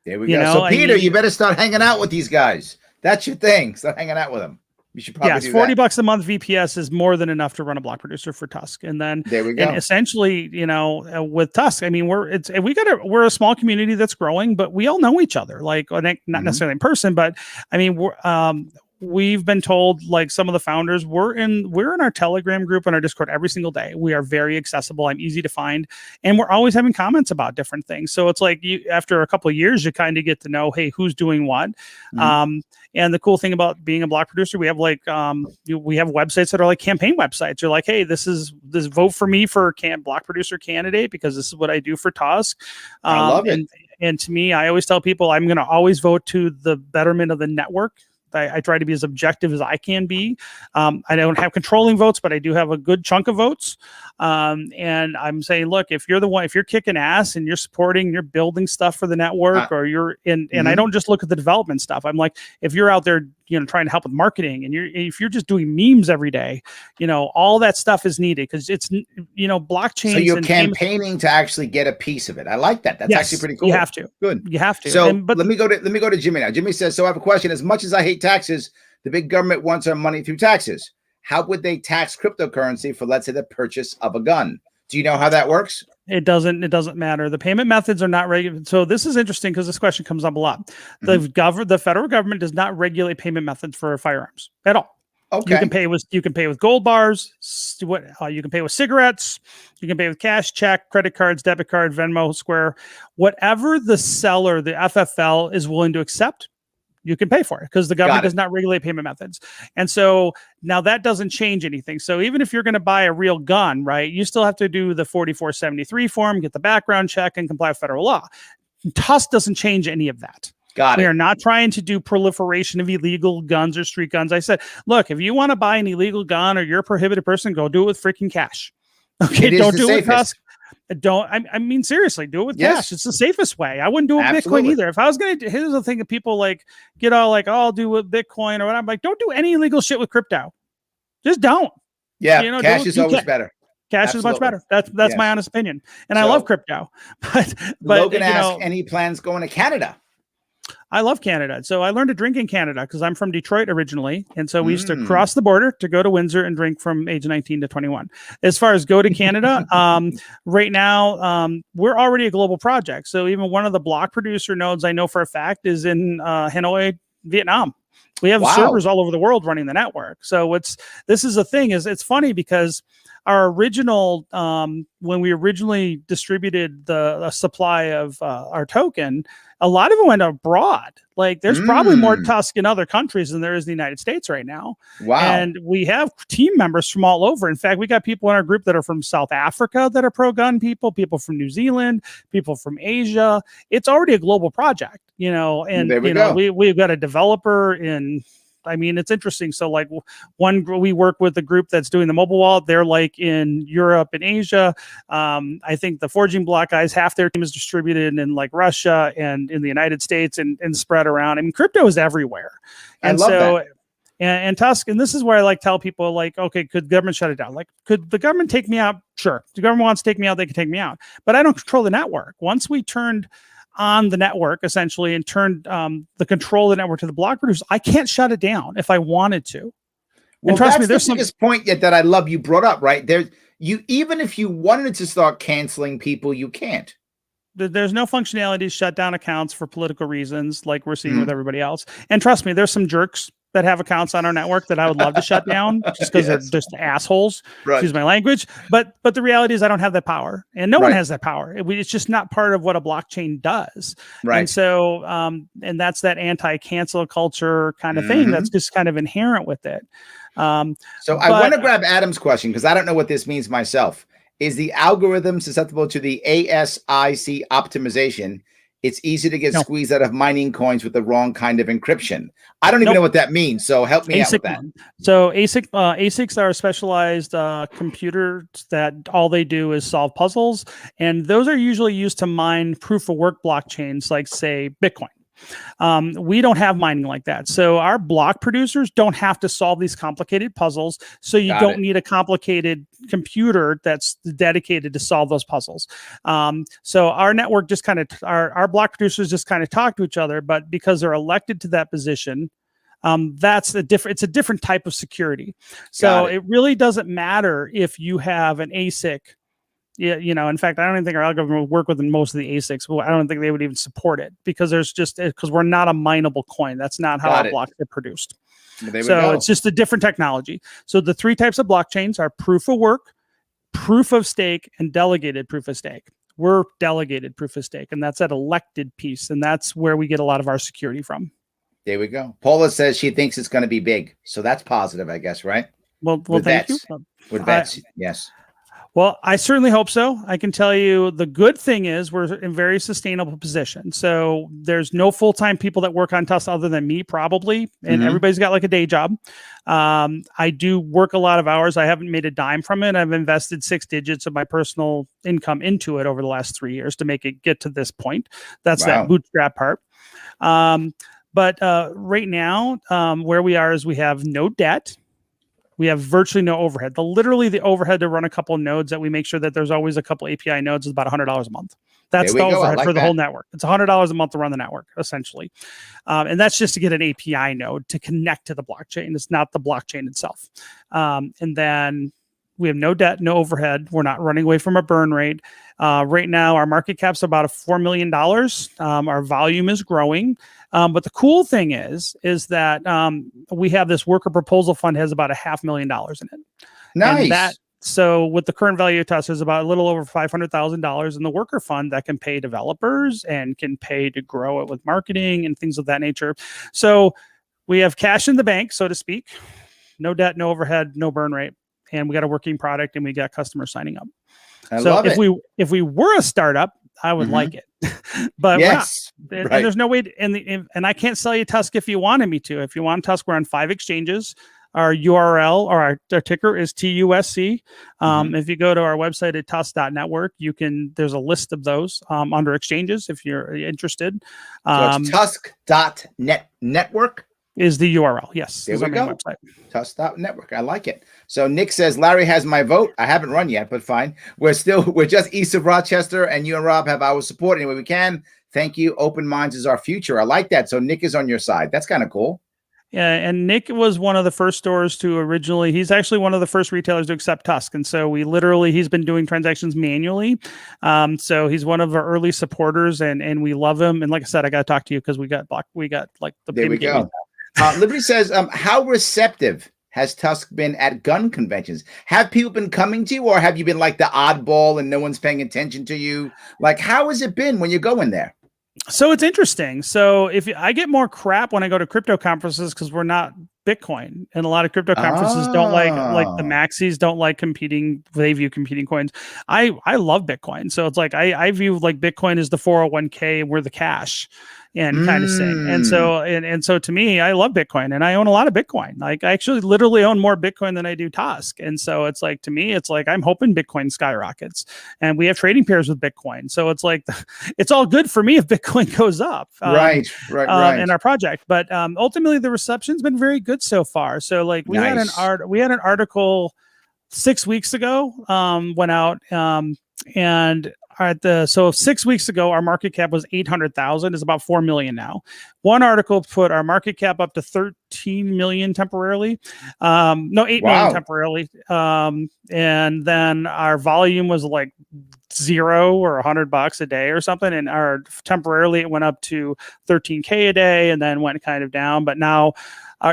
There we go. So Peter, you better start hanging out with these guys. That's your thing. Start hanging out with them. You should probably do $40 a month VPS is more than enough to run a block producer for TUSC. And then there we go. And essentially, with TUSC, I mean, we're a small community that's growing, but we all know each other, like not necessarily in person, but I mean, we've been told, like some of the founders, we're in our Telegram group and our Discord every single day. We are very accessible. I'm easy to find, and we're always having comments about different things. So it's like after a couple of years, you kind of get to know, hey, who's doing what. And the cool thing about being a block producer, we have we have websites that are like campaign websites. You're like, hey, this vote for me for block producer candidate because this is what I do for TUSC. I love it. And to me, I always tell people I'm going to always vote to the betterment of the network. I try to be as objective as I can be. I don't have controlling votes, but I do have a good chunk of votes. And I'm saying, look, if you're kicking ass and you're supporting, you're building stuff for the network, or you're in, and I don't just look at the development stuff. I'm like, if you're out there, trying to help with marketing, and if you're just doing memes every day, all that stuff is needed because it's, blockchain. So you're campaigning to actually get a piece of it. I like that. That's actually pretty cool. You have to. Good. You have to. So let me go to Jimmy now. Jimmy says, so I have a question. As much as I hate taxes, the big government wants our money through taxes. How would they tax cryptocurrency for, let's say, the purchase of a gun? Do you know how that works? It doesn't matter. The payment methods are not regulated. So this is interesting because this question comes up a lot. The federal government does not regulate payment methods for firearms at all. Okay. You can pay with gold bars. You can pay with cigarettes. You can pay with cash, check, credit cards, debit card, Venmo, Square, whatever the seller, the FFL, is willing to accept. You can pay for it because the government does not regulate payment methods. And so now that doesn't change anything. So even if you're going to buy a real gun, right, you still have to do the 4473 form, get the background check, and comply with federal law. TUSC doesn't change any of that. We are not trying to do proliferation of illegal guns or street guns. I said, look, if you want to buy an illegal gun or you're a prohibited person, go do it with freaking cash. Okay, don't do it with TUSC. I mean, seriously, do it with cash. It's the safest way. I wouldn't do it with Bitcoin either. If I was going to, here's the thing that people get all oh, I'll do with Bitcoin or whatever. I'm like, don't do any illegal shit with crypto. Just don't. Yeah. Cash is always better. Cash is much better. That's my honest opinion. And I love crypto. But Logan asked, any plans going to Canada? I love Canada. So I learned to drink in Canada because I'm from Detroit originally. And so we used to cross the border to go to Windsor and drink from age 19 to 21. As far as go to Canada, right now, we're already a global project. So even one of the block producer nodes I know for a fact is in Hanoi, Vietnam. We have servers all over the world running the network. So this is a thing it's funny because our original, when we originally distributed the supply of our token, a lot of it went abroad. Like there's probably more Mm. TUSC in other countries than there is in the United States right now. Wow. And we have team members from all over. In fact, we got people in our group that are from South Africa that are pro-gun people from New Zealand, people from Asia. It's already a global project, and There we go. we've got a developer in. I mean, it's interesting. So like we work with the group that's doing the mobile wallet. They're like in Europe and Asia. I think the forging block guys, half their team is distributed in like Russia and in the United States and spread around. I mean, crypto is everywhere. And I love that. And TUSC, and this is where I like tell people like, okay, could the government shut it down? Like, could the government take me out? Sure. If the government wants to take me out, they can take me out. But I don't control the network. Once we turned on the network essentially and turned the control of the network to the block producers, I can't shut it down if I wanted to. Well, and trust that's me, there's the biggest point yet that I love you brought up, right? Even if you wanted to start canceling people, you can't. There's no functionality to shut down accounts for political reasons like we're seeing with everybody else. And trust me, there's some jerks that have accounts on our network that I would love to shut down just because they're just assholes. Right. Excuse my language. But the reality is I don't have that power, and no one has that power. It's just not part of what a blockchain does. Right. And so, and that's that anti-cancel culture kind of thing that's just kind of inherent with it. So I want to grab Adam's question because I don't know what this means myself. Is the algorithm susceptible to the ASIC optimization? It's easy to get squeezed out of mining coins with the wrong kind of encryption. I don't even know what that means. So help me out with that. So ASICs are specialized computers that all they do is solve puzzles. And those are usually used to mine proof of work blockchains like, say, Bitcoin. We don't have mining like that. So our block producers don't have to solve these complicated puzzles. So you don't need a complicated computer that's dedicated to solve those puzzles. So our network just kind of, our block producers just kind of talk to each other, but because they're elected to that position, it's a different type of security. So it really doesn't matter if you have an ASIC. Yeah, in fact, I don't even think our algorithm will work with most of the ASICs. Well, I don't think they would even support it because we're not a mineable coin. That's not how our blocks get produced. So it's just a different technology. So the three types of blockchains are proof of work, proof of stake, and delegated proof of stake. We're delegated proof of stake, and that's that elected piece, and that's where we get a lot of our security from. There we go. Paula says she thinks it's going to be big, so that's positive, I guess, right? Well, thank you. With bets, yes. Well, I certainly hope so. I can tell you the good thing is we're in very sustainable position. So there's no full-time people that work on TUSC other than me probably. And everybody's got like a day job. I do work a lot of hours. I haven't made a dime from it. I've invested 6 digits of my personal income into it over the last 3 years to make it get to this point. That's that bootstrap part. But right now, where we are is we have no debt. We have virtually no overhead. Literally the overhead to run a couple of nodes that we make sure that there's always a couple API nodes is about $100 a month. That's the overhead for the whole network. It's $100 a month to run the network, essentially. And that's just to get an API node to connect to the blockchain. It's not the blockchain itself. And then we have no debt, no overhead. We're not running away from a burn rate. Right now, our market cap's about $4 million. Our volume is growing. But the cool thing is that we have this worker proposal fund has about $500,000 in it. Nice. So with the current value of TUSC is about a little over $500,000 in the worker fund that can pay developers and can pay to grow it with marketing and things of that nature. So we have cash in the bank, so to speak. No debt, no overhead, no burn rate. And we got a working product and we got customers signing up. If we were a startup, I would like it, but yes, and there's no way. And I can't sell you TUSC if you wanted me to. If you want TUSC, we're on 5 exchanges. Our URL or our ticker is TUSC. If you go to our website at TUSC.network, there's a list of those under exchanges if you're interested. So it's TUSC.network. Is the URL. Yes. There we go. TUSC.network. I like it. So Nick says, Larry has my vote. I haven't run yet, but fine. We're just east of Rochester, and you and Rob have our support any way we can. Thank you. Open minds is our future. I like that. So Nick is on your side. That's kind of cool. Yeah, and Nick was one of the first stores to he's actually one of the first retailers to accept TUSC. And so he's been doing transactions manually. So he's one of our early supporters and we love him. And like I said, I got to talk to you because we got like the there we go. Liberty says, how receptive has TUSC been at gun conventions? Have people been coming to you, or have you been like the oddball and no one's paying attention to you? Like, how has it been when you're going there? So it's interesting. So if I get more crap when I go to crypto conferences because we're not Bitcoin, and a lot of crypto conferences don't like the Oh. maxis don't like competing. They view competing coins. I love Bitcoin, so it's like I view like Bitcoin as the 401k and we're the cash and kind of thing. And Mm. so and so to me, I love Bitcoin and I own a lot of Bitcoin. Like I actually literally own more Bitcoin than I do TUSC. And so it's like to me, it's like I'm hoping Bitcoin skyrockets, and we have trading pairs with Bitcoin. So it's like it's all good for me if Bitcoin goes up. Right, right, right. In our project. But ultimately, the reception's been very good so far. So like Nice. we had an article 6 weeks ago went out and at the so 6 weeks ago our market cap was 800,000, is about 4 million now. One article put our market cap up to 13 million temporarily, no 8 million Wow. temporarily, and then our volume was like zero or $100 a day or something, and our temporarily it went up to 13K a day and then went kind of down, but now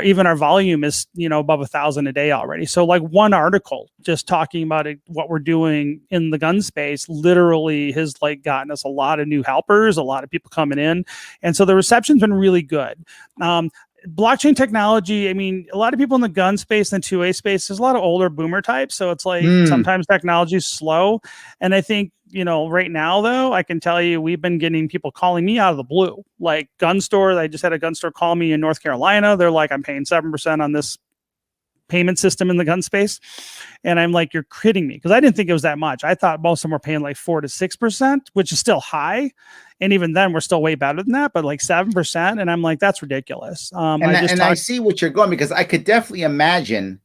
even our volume is above 1,000 a day already. So like one article just talking about it, what we're doing in the gun space literally has like gotten us a lot of new helpers, a lot of people coming in, and so the reception's been really good. Blockchain technology, I mean, a lot of people in the gun space and 2A space, there's a lot of older boomer types. So it's like sometimes technology is slow. And I think, right now, though, I can tell you we've been getting people calling me out of the blue, like gun stores. I just had a gun store call me in North Carolina. They're like, I'm paying 7% on this payment system in the gun space. And I'm like, you're kidding me. Because I didn't think it was that much. I thought most of them were paying like 4 to 6%, which is still high. And even then we're still way better than that, but like 7%. And I'm like, that's ridiculous. I see what you're going, because I could definitely imagine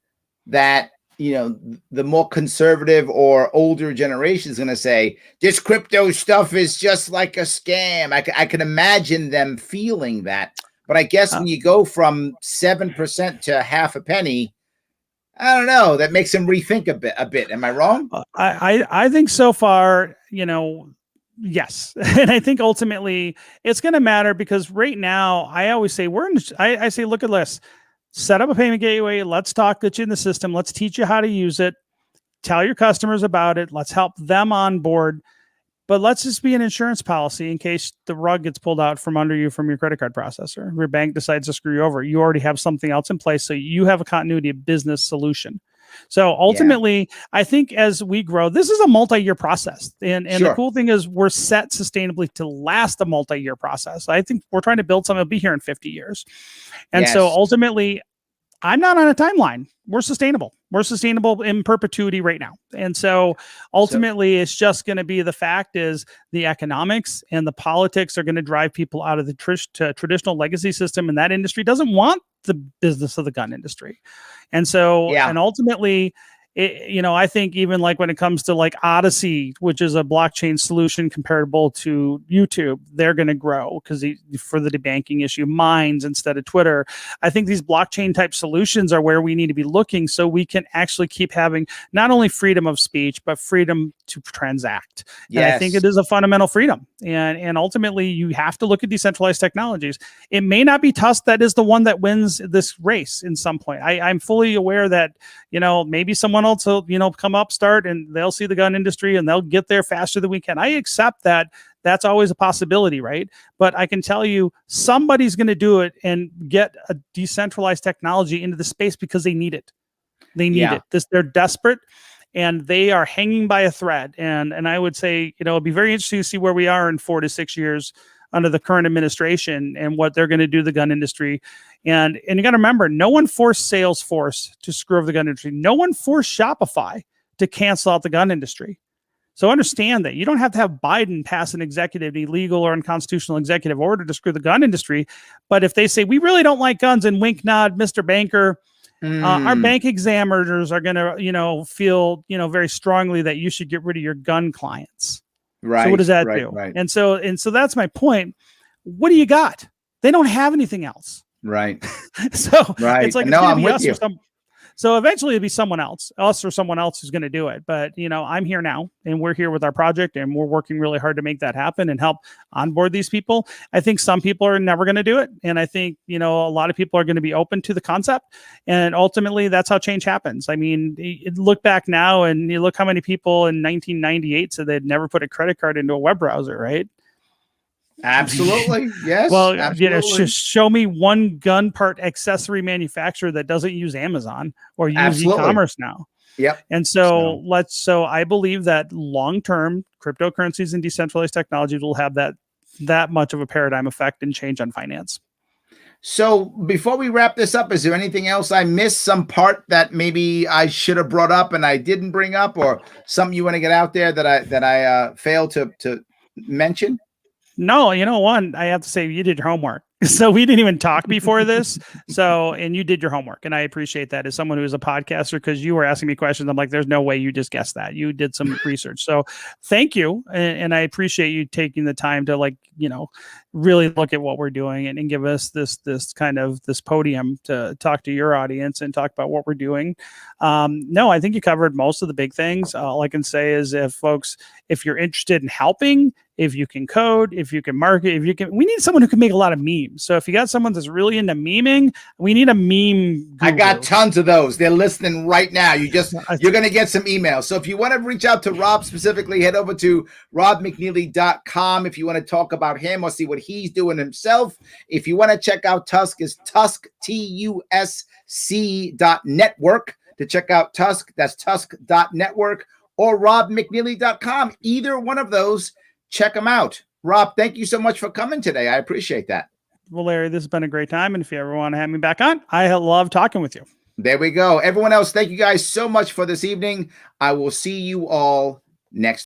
that, the more conservative or older generation is going to say this crypto stuff is just like a scam. I can imagine them feeling that. But I guess when you go from 7% to half a penny, I don't know, that makes them rethink a bit. Am I wrong? I think so far, yes. And I think ultimately it's going to matter, because right now I always say I say, look at this, set up a payment gateway. Let's get you in the system. Let's teach you how to use it. Tell your customers about it. Let's help them on board. But let's just be an insurance policy in case the rug gets pulled out from under you from your credit card processor. Your bank decides to screw you over. You already have something else in place, so you have a continuity of business solution. So ultimately, I think as we grow, this is a multi-year process. And Sure. The cool thing is we're set sustainably to last a multi-year process. I think we're trying to build something that'll be here in 50 years. And so ultimately, I'm not on a timeline. We're sustainable. We're sustainable in perpetuity right now. And so ultimately, it's just going to be, the fact is the economics and the politics are going to drive people out of the traditional legacy system. And that industry doesn't want the business of the gun industry. And so, and ultimately, I think even like when it comes to like Odyssey, which is a blockchain solution comparable to YouTube, they're going to grow because for the debanking issue, Minds instead of Twitter. I think these blockchain type solutions are where we need to be looking, so we can actually keep having not only freedom of speech, but freedom to transact. Yes. And I think it is a fundamental freedom. And ultimately, you have to look at decentralized technologies. It may not be TUSC that is the one that wins this race in some point. I'm fully aware that, maybe someone else will, come up, start, and they'll see the gun industry and they'll get there faster than we can. I accept that. That's always a possibility, right? But I can tell you somebody's going to do it and get a decentralized technology into the space because they need it. They need it. They're desperate and they are hanging by a thread. And I would say, it'd be very interesting to see where we are in 4 to 6 years under the current administration and what they're going to do to the gun industry. And you got to remember, no one forced Salesforce to screw over the gun industry. No one forced Shopify to cancel out the gun industry. So understand that you don't have to have Biden pass an executive, illegal or unconstitutional executive order to screw the gun industry. But if they say, we really don't like guns, and wink, nod, Mr. Banker, our bank examiners are going to, feel, very strongly that you should get rid of your gun clients. Right. So what does that do? Right. And so that's my point. What do you got? They don't have anything else. Right. So it's like, no, I'm with you. So eventually it'll be someone else, us or someone else who's going to do it. But, I'm here now and we're here with our project and we're working really hard to make that happen and help onboard these people. I think some people are never going to do it. And I think, a lot of people are going to be open to the concept. And ultimately that's how change happens. I mean, look back now and you look how many people in 1998 said they'd never put a credit card into a web browser, right? Absolutely. Yes. Well, Absolutely. show me one gun part accessory manufacturer that doesn't use Amazon or use Absolutely. e-commerce now. Yep. And So, so I believe that long-term cryptocurrencies and decentralized technologies will have that much of a paradigm effect and change on finance. so before we wrap this up, is there anything else I missed? Some part that maybe I should have brought up and I didn't bring up, or something you want to get out there that I failed to mention? No, one, I have to say you did your homework. So we didn't even talk before this. And you did your homework. And I appreciate that as someone who is a podcaster, because you were asking me questions. I'm like, there's no way you just guessed that. You did some research. So thank you. And I appreciate you taking the time to really look at what we're doing and give us this kind of this podium to talk to your audience and talk about what we're doing. No, I think you covered most of the big things. All I can say is if you're interested in helping, if you can code, if you can market, we need someone who can make a lot of memes. So if you got someone that's really into memeing, we need a meme guru. I got tons of those. They're listening right now. You're going to get some emails. So if you want to reach out to Rob specifically, head over to robmcnealy.com. If you want to talk about him or see what he's doing himself. If you want to check out TUSC, is TUSC, TUSC.network. To check out TUSC, that's TUSC.network, or robmcnealy.com. Either one of those, check them out. Rob, thank you so much for coming today. I appreciate that. Well, Larry, this has been a great time. And if you ever want to have me back on, I love talking with you. There we go. Everyone else, thank you guys so much for this evening. I will see you all next